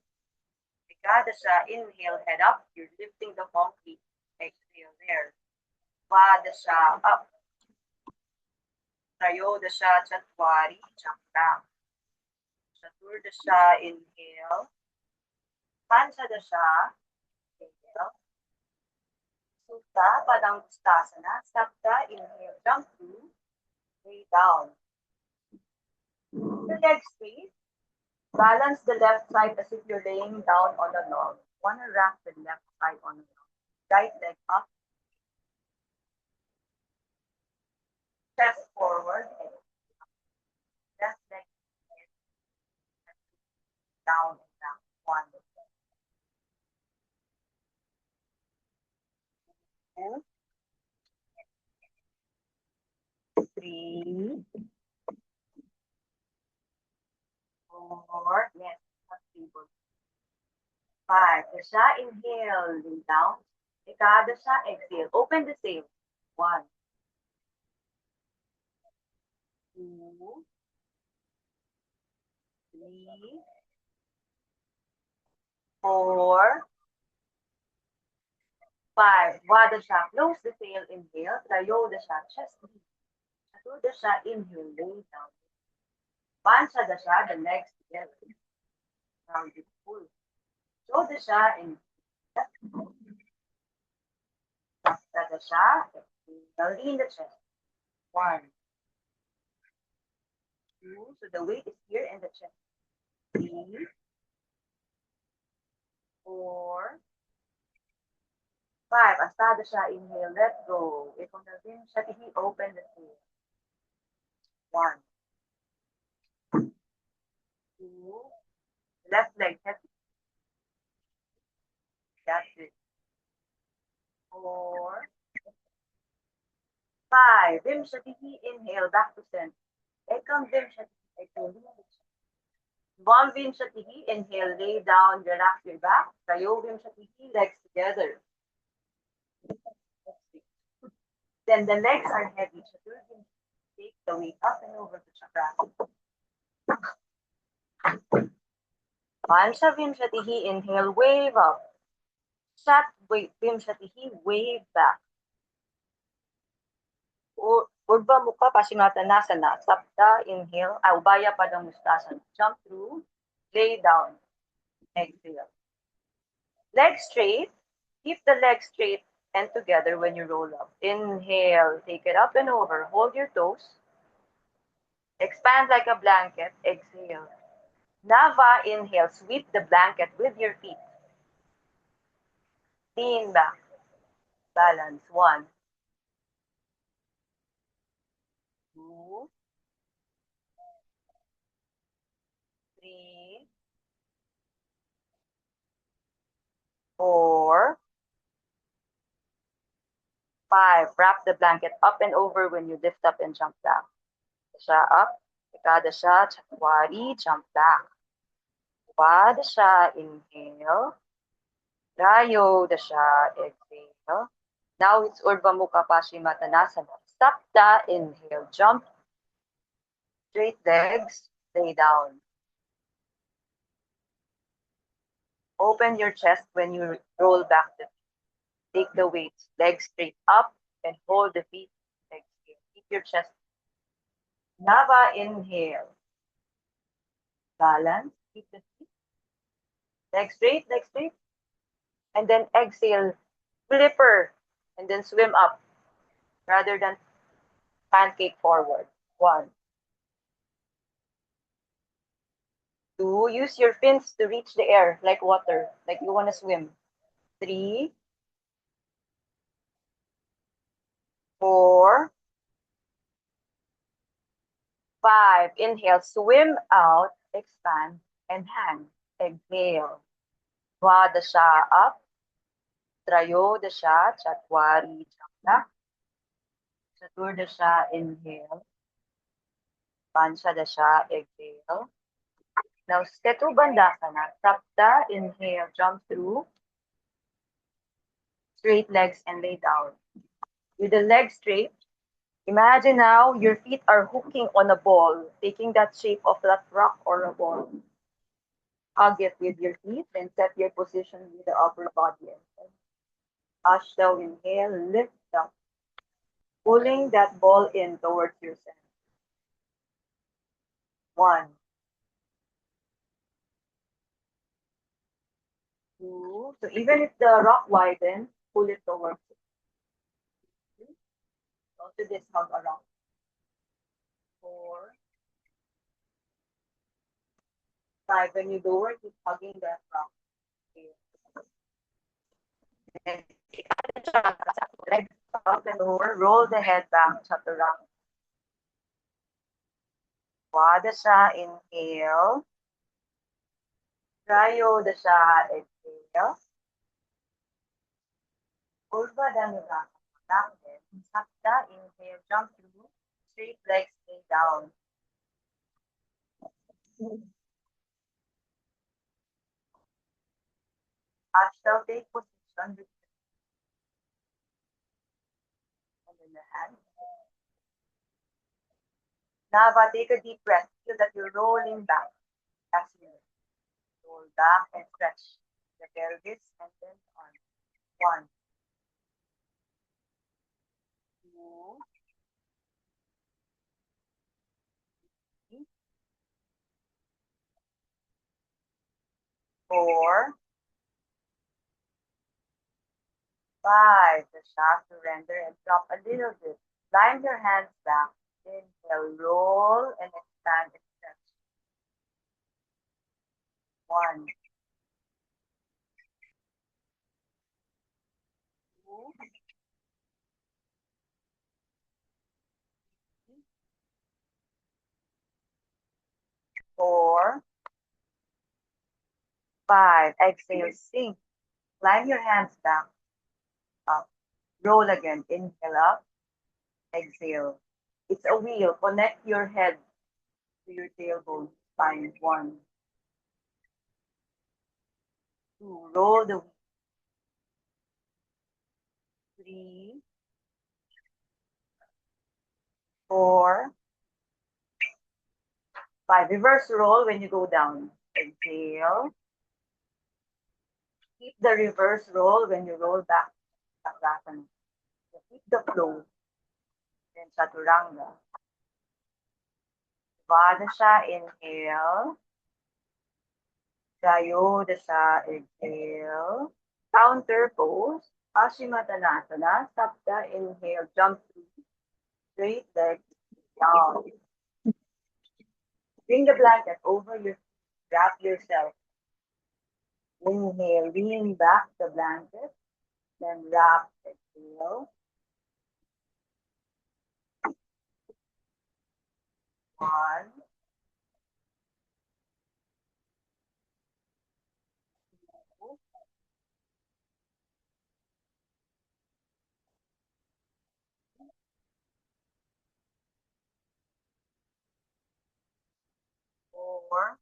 Ekadasha, inhale, head up. You're lifting the concrete. Exhale there. Dvadasha, up. Trayodasha, Chatwari, jump down. Chaturdasha, inhale. Panchadasha, inhale. Sutta, Padangustasana. Sapta, inhale, jump through. Lay down. The legs straight. Balance the left side as if you're laying down on a log. Want to wrap the left side on a log. Right leg up. Chest forward. Left leg down and down. One. Two. Three. Four. Yes. Stable. Five. Dasha, inhale, lay down. Ekadasha, exhale. Open the sail. One. Two. Three. Four. Five. Dvadasha, close the sail, inhale. Trayodasha, chest deep. Chaturdasha, inhale, lay down. Panchadasha, the legs together. Now you pull. Shodasha, inhale. Saptadasha, exhale, in the chest. One. Two. So the weight is here in the chest. Three. Four. Five. Astadasha, inhale, let go. Ekonavimshatihi, open the tail. One. Two. Left leg heavy. That's it. Four. Five. Vimshatihi, inhale, back to center. Ekam Vimshatihi, exhale. One Vimshatihi, inhale, lay down, relax your back. Trayo Vimshatihi, legs together. Then the legs are heavy. Chaturvimshatihi, take the weight up and over to Chakrasana. Panchavimshatihi, inhale, wave up. Shat Vimshatihi, wave back. Urdhva Mukha Paschimottanasana. Sapta, inhale. Ubaya Padangustasana. Jump through, lay down. Exhale. Legs straight. Keep the legs straight and together when you roll up. Inhale, take it up and over. Hold your toes. Expand like a blanket. Exhale. Nava, inhale. Sweep the blanket with your feet. Lean back. Balance. 1, 2, 3, 4, 5. Wrap the blanket up and over when you lift up and jump back. Dasha up. Ekadasha, Chatwari, jump back. Dvadasha, inhale. Trayodasha, exhale. Now it's Urdhva Mukha Paschimottanasana. Sapta, inhale, jump. Straight legs, lay down. Open your chest when you roll back the feet. Take the weights, legs straight up, and hold the feet. Exhale. Keep your chest. Nava, inhale. Balance. Keep the feet. Legs straight, legs straight. And then exhale, flipper, and then swim up rather than pancake forward. 1, 2, use your fins to reach the air like water, like you want to swim. 3, 4, 5. Inhale, swim out, expand, and hang. Exhale. Dvadasha up. Trayodasha, Chatwari, Chakra. Chaturdasha, inhale. Panchadasha, exhale. Now, Setu Bandhasana. Sapta, inhale, jump through. Straight legs and lay down. With the legs straight, imagine now your feet are hooking on a ball, taking that shape of that rock or a ball. Hug it with your feet and set your position with the upper body. Ashta, inhale, lift up, pulling that ball in towards your center. 1, 2. So even if the rock widens, pull it towards you. Also this hug around. 4, 5. When you lower, keep hugging that rock. And legs up and over, roll the head back, chaturanga. Dvadasha, inhale. Trayodasha, exhale. Urdhva Dhanurasana. Back then. Sapta, inhale, jump through. Straight legs, lay down. Ashta, take position with and in the hand. Nava, take a deep breath. Feel that you're rolling back as you roll back and stretch the pelvis and then on. 1, 2, 3, 4, 5. The shaft surrender and drop a little bit. Climb your hands back. Inhale, roll and expand and stretch. 1, 2, 4, 5. Exhale, sink. Climb your hands back, up. Roll again. Inhale up, exhale. It's a wheel. Connect your head to your tailbone, spine. 1, 2. Roll the wheel. 3, 4, 5. Reverse roll when you go down. Exhale. Keep the reverse roll when you roll back. Chakrasana. So keep the flow. Then chaturanga. Dvadasha, inhale. Dasa, exhale. Counter pose. Paschimatanasana. Sapta, inhale, jump through. Straight legs down. Bring the blanket over your feet. Wrap yourself. Inhale, lean back the blanket. Then wrap, exhale. One, two, 4,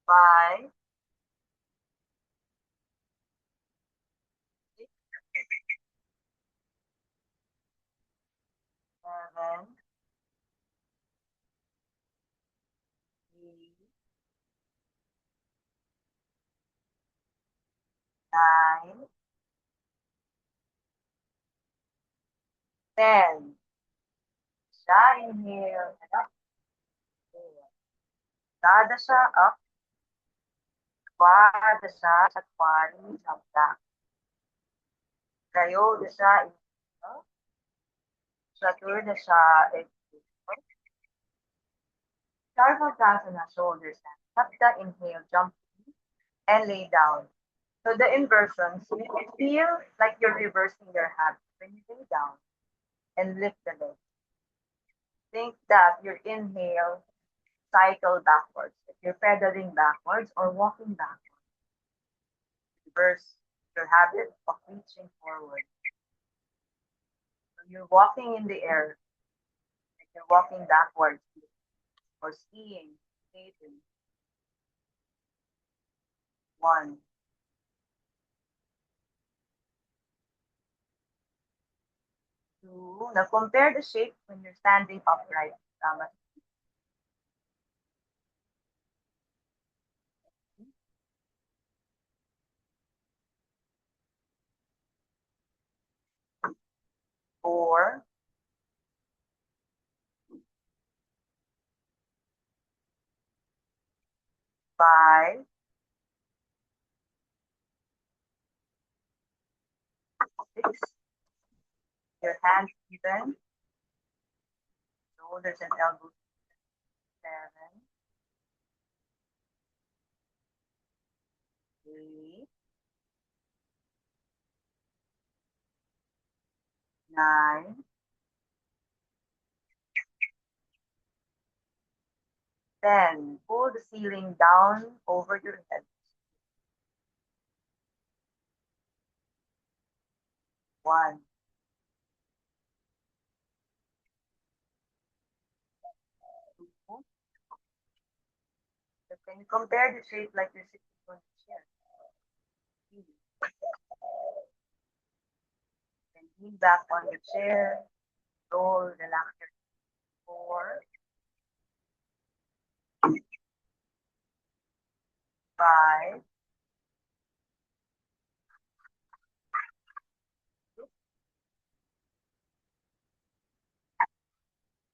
5, 6, 7, 8, 9, 10. Sa inhale, and up. Dadasa up. Dwadasa Sattvari Sabda. Trayodasa inhale. Chaturdasa exhale. Sarvasasana shoulders and Sapta inhale, jump and lay down. So the inversions, you feel like you're reversing your habit when you lay down and lift the leg. Think that your inhale cycle backwards. If you're pedaling backwards or walking backwards, reverse your habit of reaching forward. When you're walking in the air, if you're walking backwards or skiing, skating, 1, 2. Now compare the shape when you're standing upright. Tama. 4, 5, 6. Your hands even, shoulders and elbows. 7, 8, 9, 10. Pull the ceiling down over your head. 1, 2. So can you compare the shape like you're sitting on a chair? 3. Then lean back on the chair. Roll, relax your 4, 5,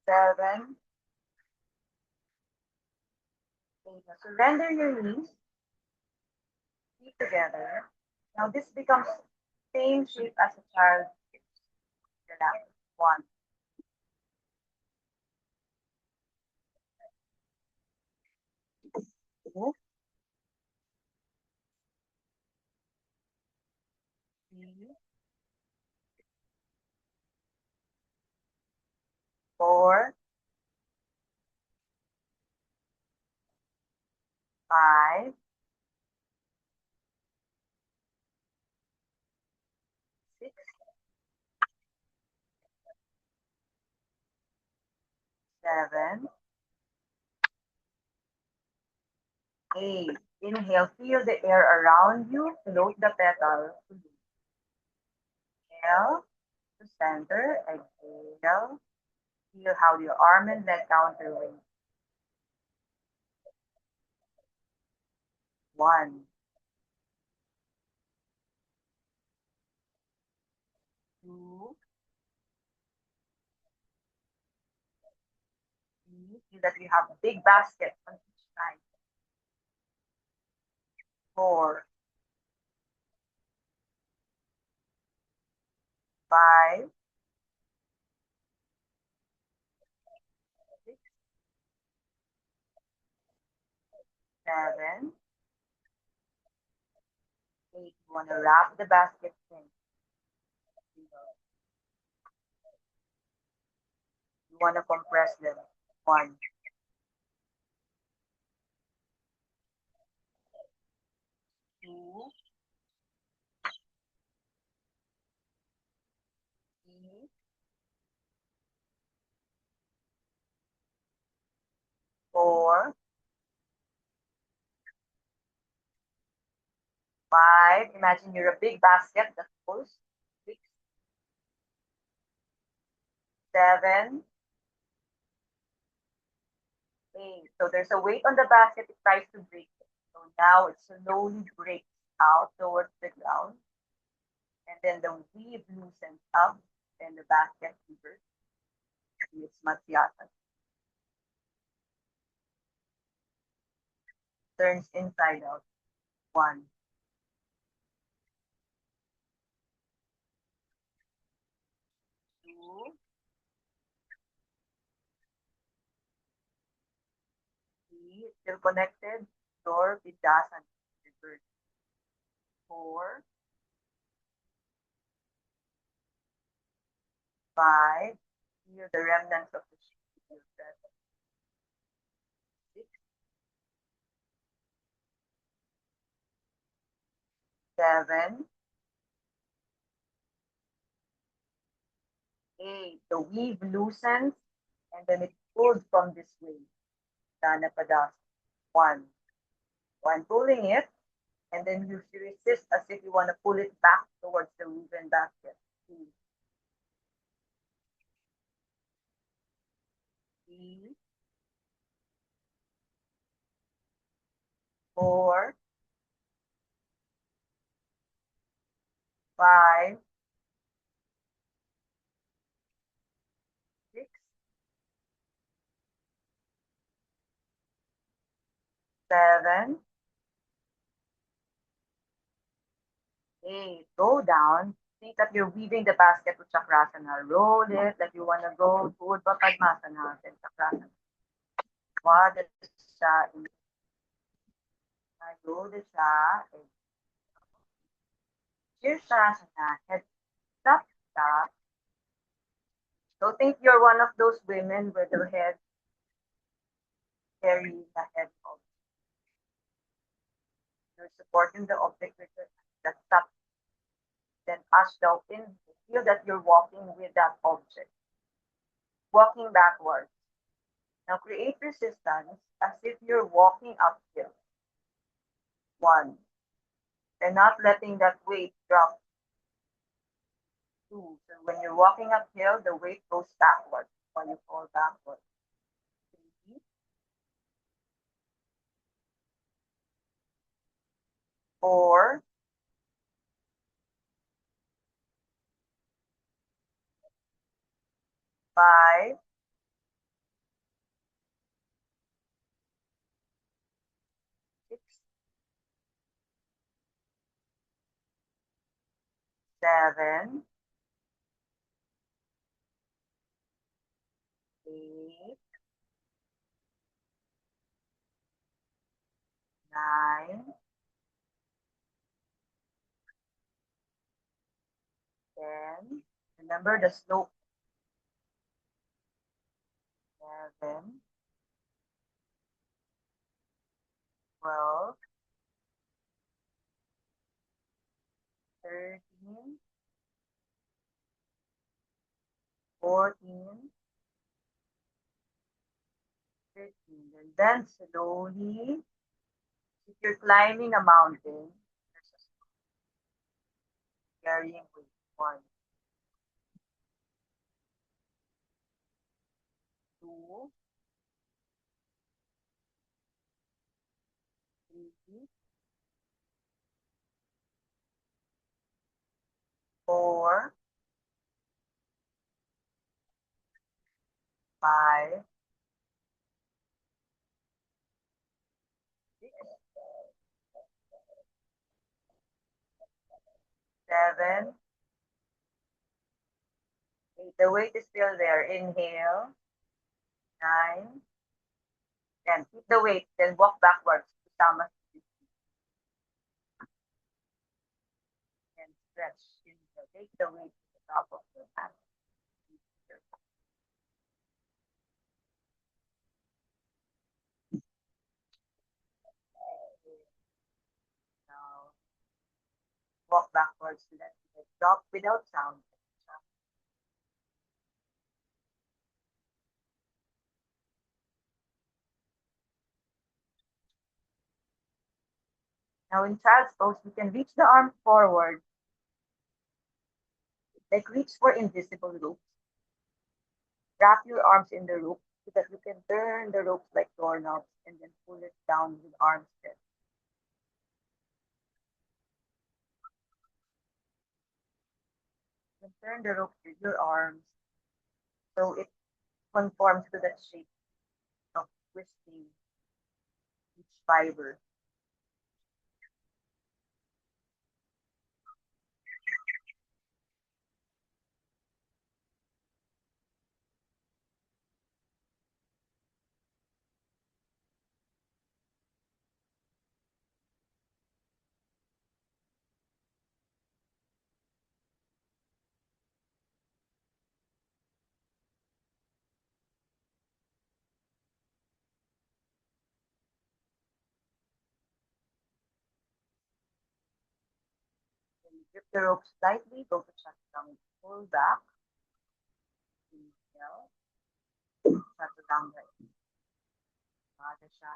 7, 8. Now surrender your knees. Feet together. Now this becomes same shape as a child. Relax. 1, 2, 3, 4, 5, 6, 7, 8. Inhale, feel the air around you. Float the petal. Inhale to center. Exhale. Feel how your arm and leg counterweight. 1, 2, feel that you have a big basket on each side. 4, 5, 6, 7, 8. You want to wrap the basket in. You want to compress them. 1, 2, 3, 4, 5. Imagine you're a big basket that holds 6, 7, 8. So there's a weight on the basket. It tries to break it. So now it slowly breaks out towards the ground. And then the weave loosens up and the basket reverses. It's Matsyasana. Turns inside out. 1, 2, 3. Still connected. Door Vidyasana. Reverse. 4, 5. Feel the remnants of the sheet in your breath. 6, 7, 8. The weave loosens and then it pulls from this way. Danapadasana. 1. One pulling it, and then you resist as if you want to pull it back towards the woven basket. 2, 3, 4, 5, 6, 7, 8. Go down. Think that you're weaving the basket to Chakrasana. Roll it like you want to go to Urdhva Padmasana and Chakrasana. Swadhyasana. Yodhasana. Shirsasana. Head up. Stop. So think you're one of those women with the head carrying the head of. You're supporting the object with the top. Then as thou in, feel that you're walking with that object. Walking backwards. Now create resistance as if you're walking uphill. 1. And not letting that weight drop. 2. So when you're walking uphill, the weight goes backwards or you fall backwards. 3, 4, 5, 6, 7, 8, 9, 10. Remember the slope. 11, 12, 13, 14, 15. And then slowly, if you're climbing a mountain, there's a carrying weight. 1, 2, 3, 4, 5, 7, 8. The weight is still there. Inhale. 9, 10. Keep the weight, then walk backwards to Samasthiti and stretch. Inhale. Take the weight to the top of your hand. Now walk backwards to that. Drop without sound. Now in child's pose, you can reach the arm forward, like reach for invisible ropes. Wrap your arms in the rope so that you can turn the ropes like doorknobs and then pull it down with arms stretched. You can turn the rope with your arms so it conforms to that shape of twisting each fiber. Then you grip the rope slightly, go to chaturanga, pull back, inhale, chaturanga, Padasha,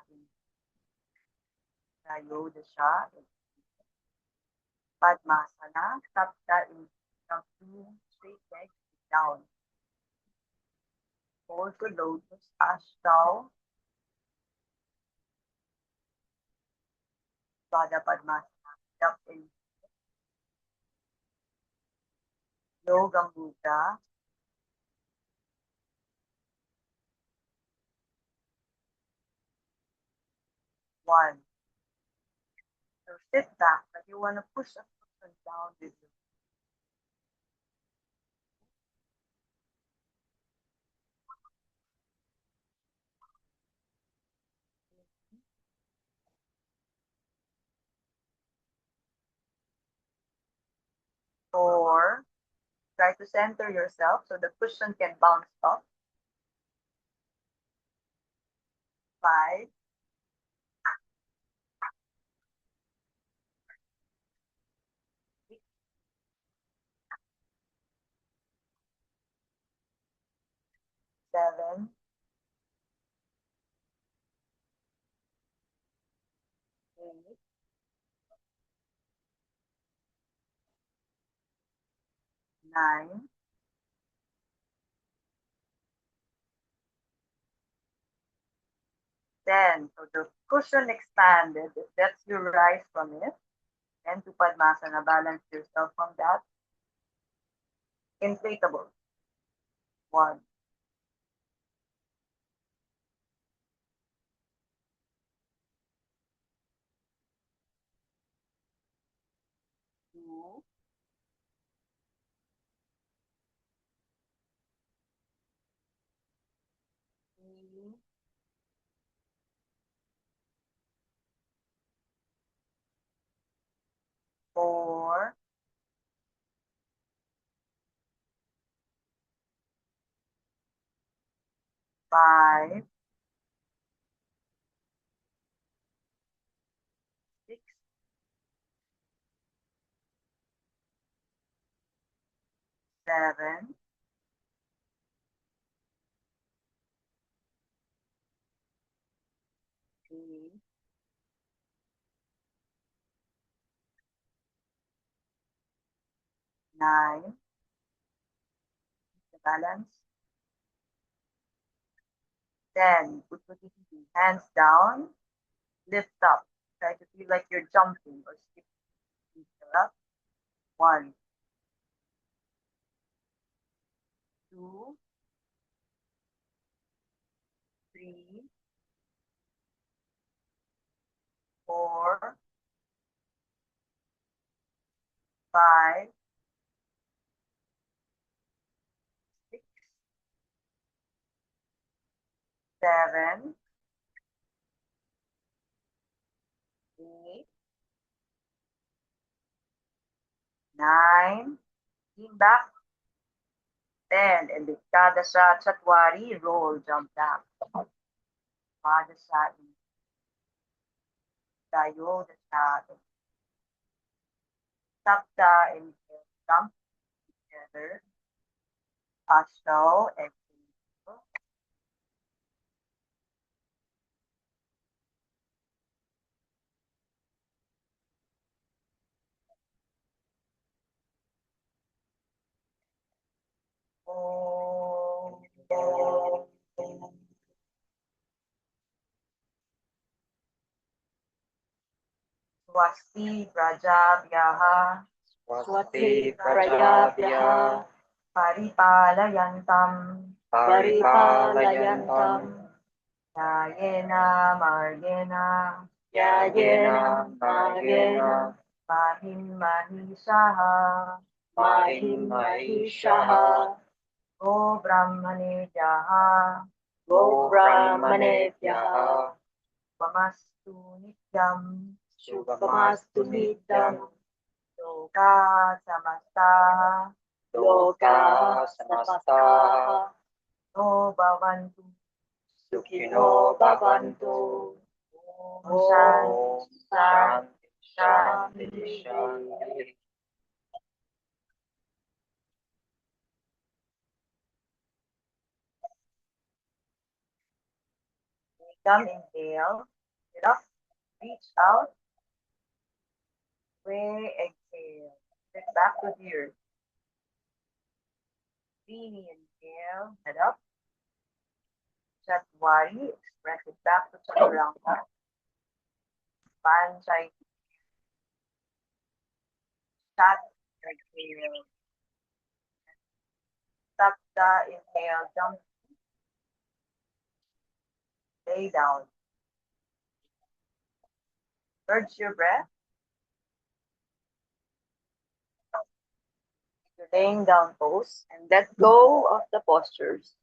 Yodasha, Padmasana, Sapta in from 2 straight legs down. Hold to lotus, Ashtau, Pada Padmasana, up in Yoga Mudra, 1. So sit back, but you want to push a person down with you. Or try to center yourself so the cushion can bounce up. 5, 6, 7, 8, 9, 10. So the cushion expanded. It lets you rise from it. And to Padmasana, balance yourself from that. Inflatable. 1, 2, 3, 4, 5, 6, 7, 8, 9. The balance. 10. Put your hands down. Lift up. Try to feel like you're jumping or skipping. Up. 1, 2, 3, 4, 5, 6, 7, 8, 9, lean back, 10, and kada sa chatwari, roll, jump back. Kada sa tayo, the shadow. Sapta, inhale, jump together. Ashto, exhale. Swasti Prajabhyaha Swati Prajabhyaha Paripalayantam Paripalayantam Yayena Margena Yayena Margena Mahim Mahishaha Mahim Mahishaha Go Brahmane Jaha Go Brahmanebhyaha Pamastu Nityam Shubhamastu Nityam Loka Samastaha Loka Samastaha No Bhavantu Sukhino Bhavantu Om Om Shanti Shanti Shanti Come, inhale, sit up, reach out, way, exhale, sit back to the earth. Beanie, inhale, head up, Chatwari, express it back to Chaturanga. Panchai, Chat, exhale, Sapta, inhale, jump, lay down. Urge your breath. You're laying down pose and let go of the postures.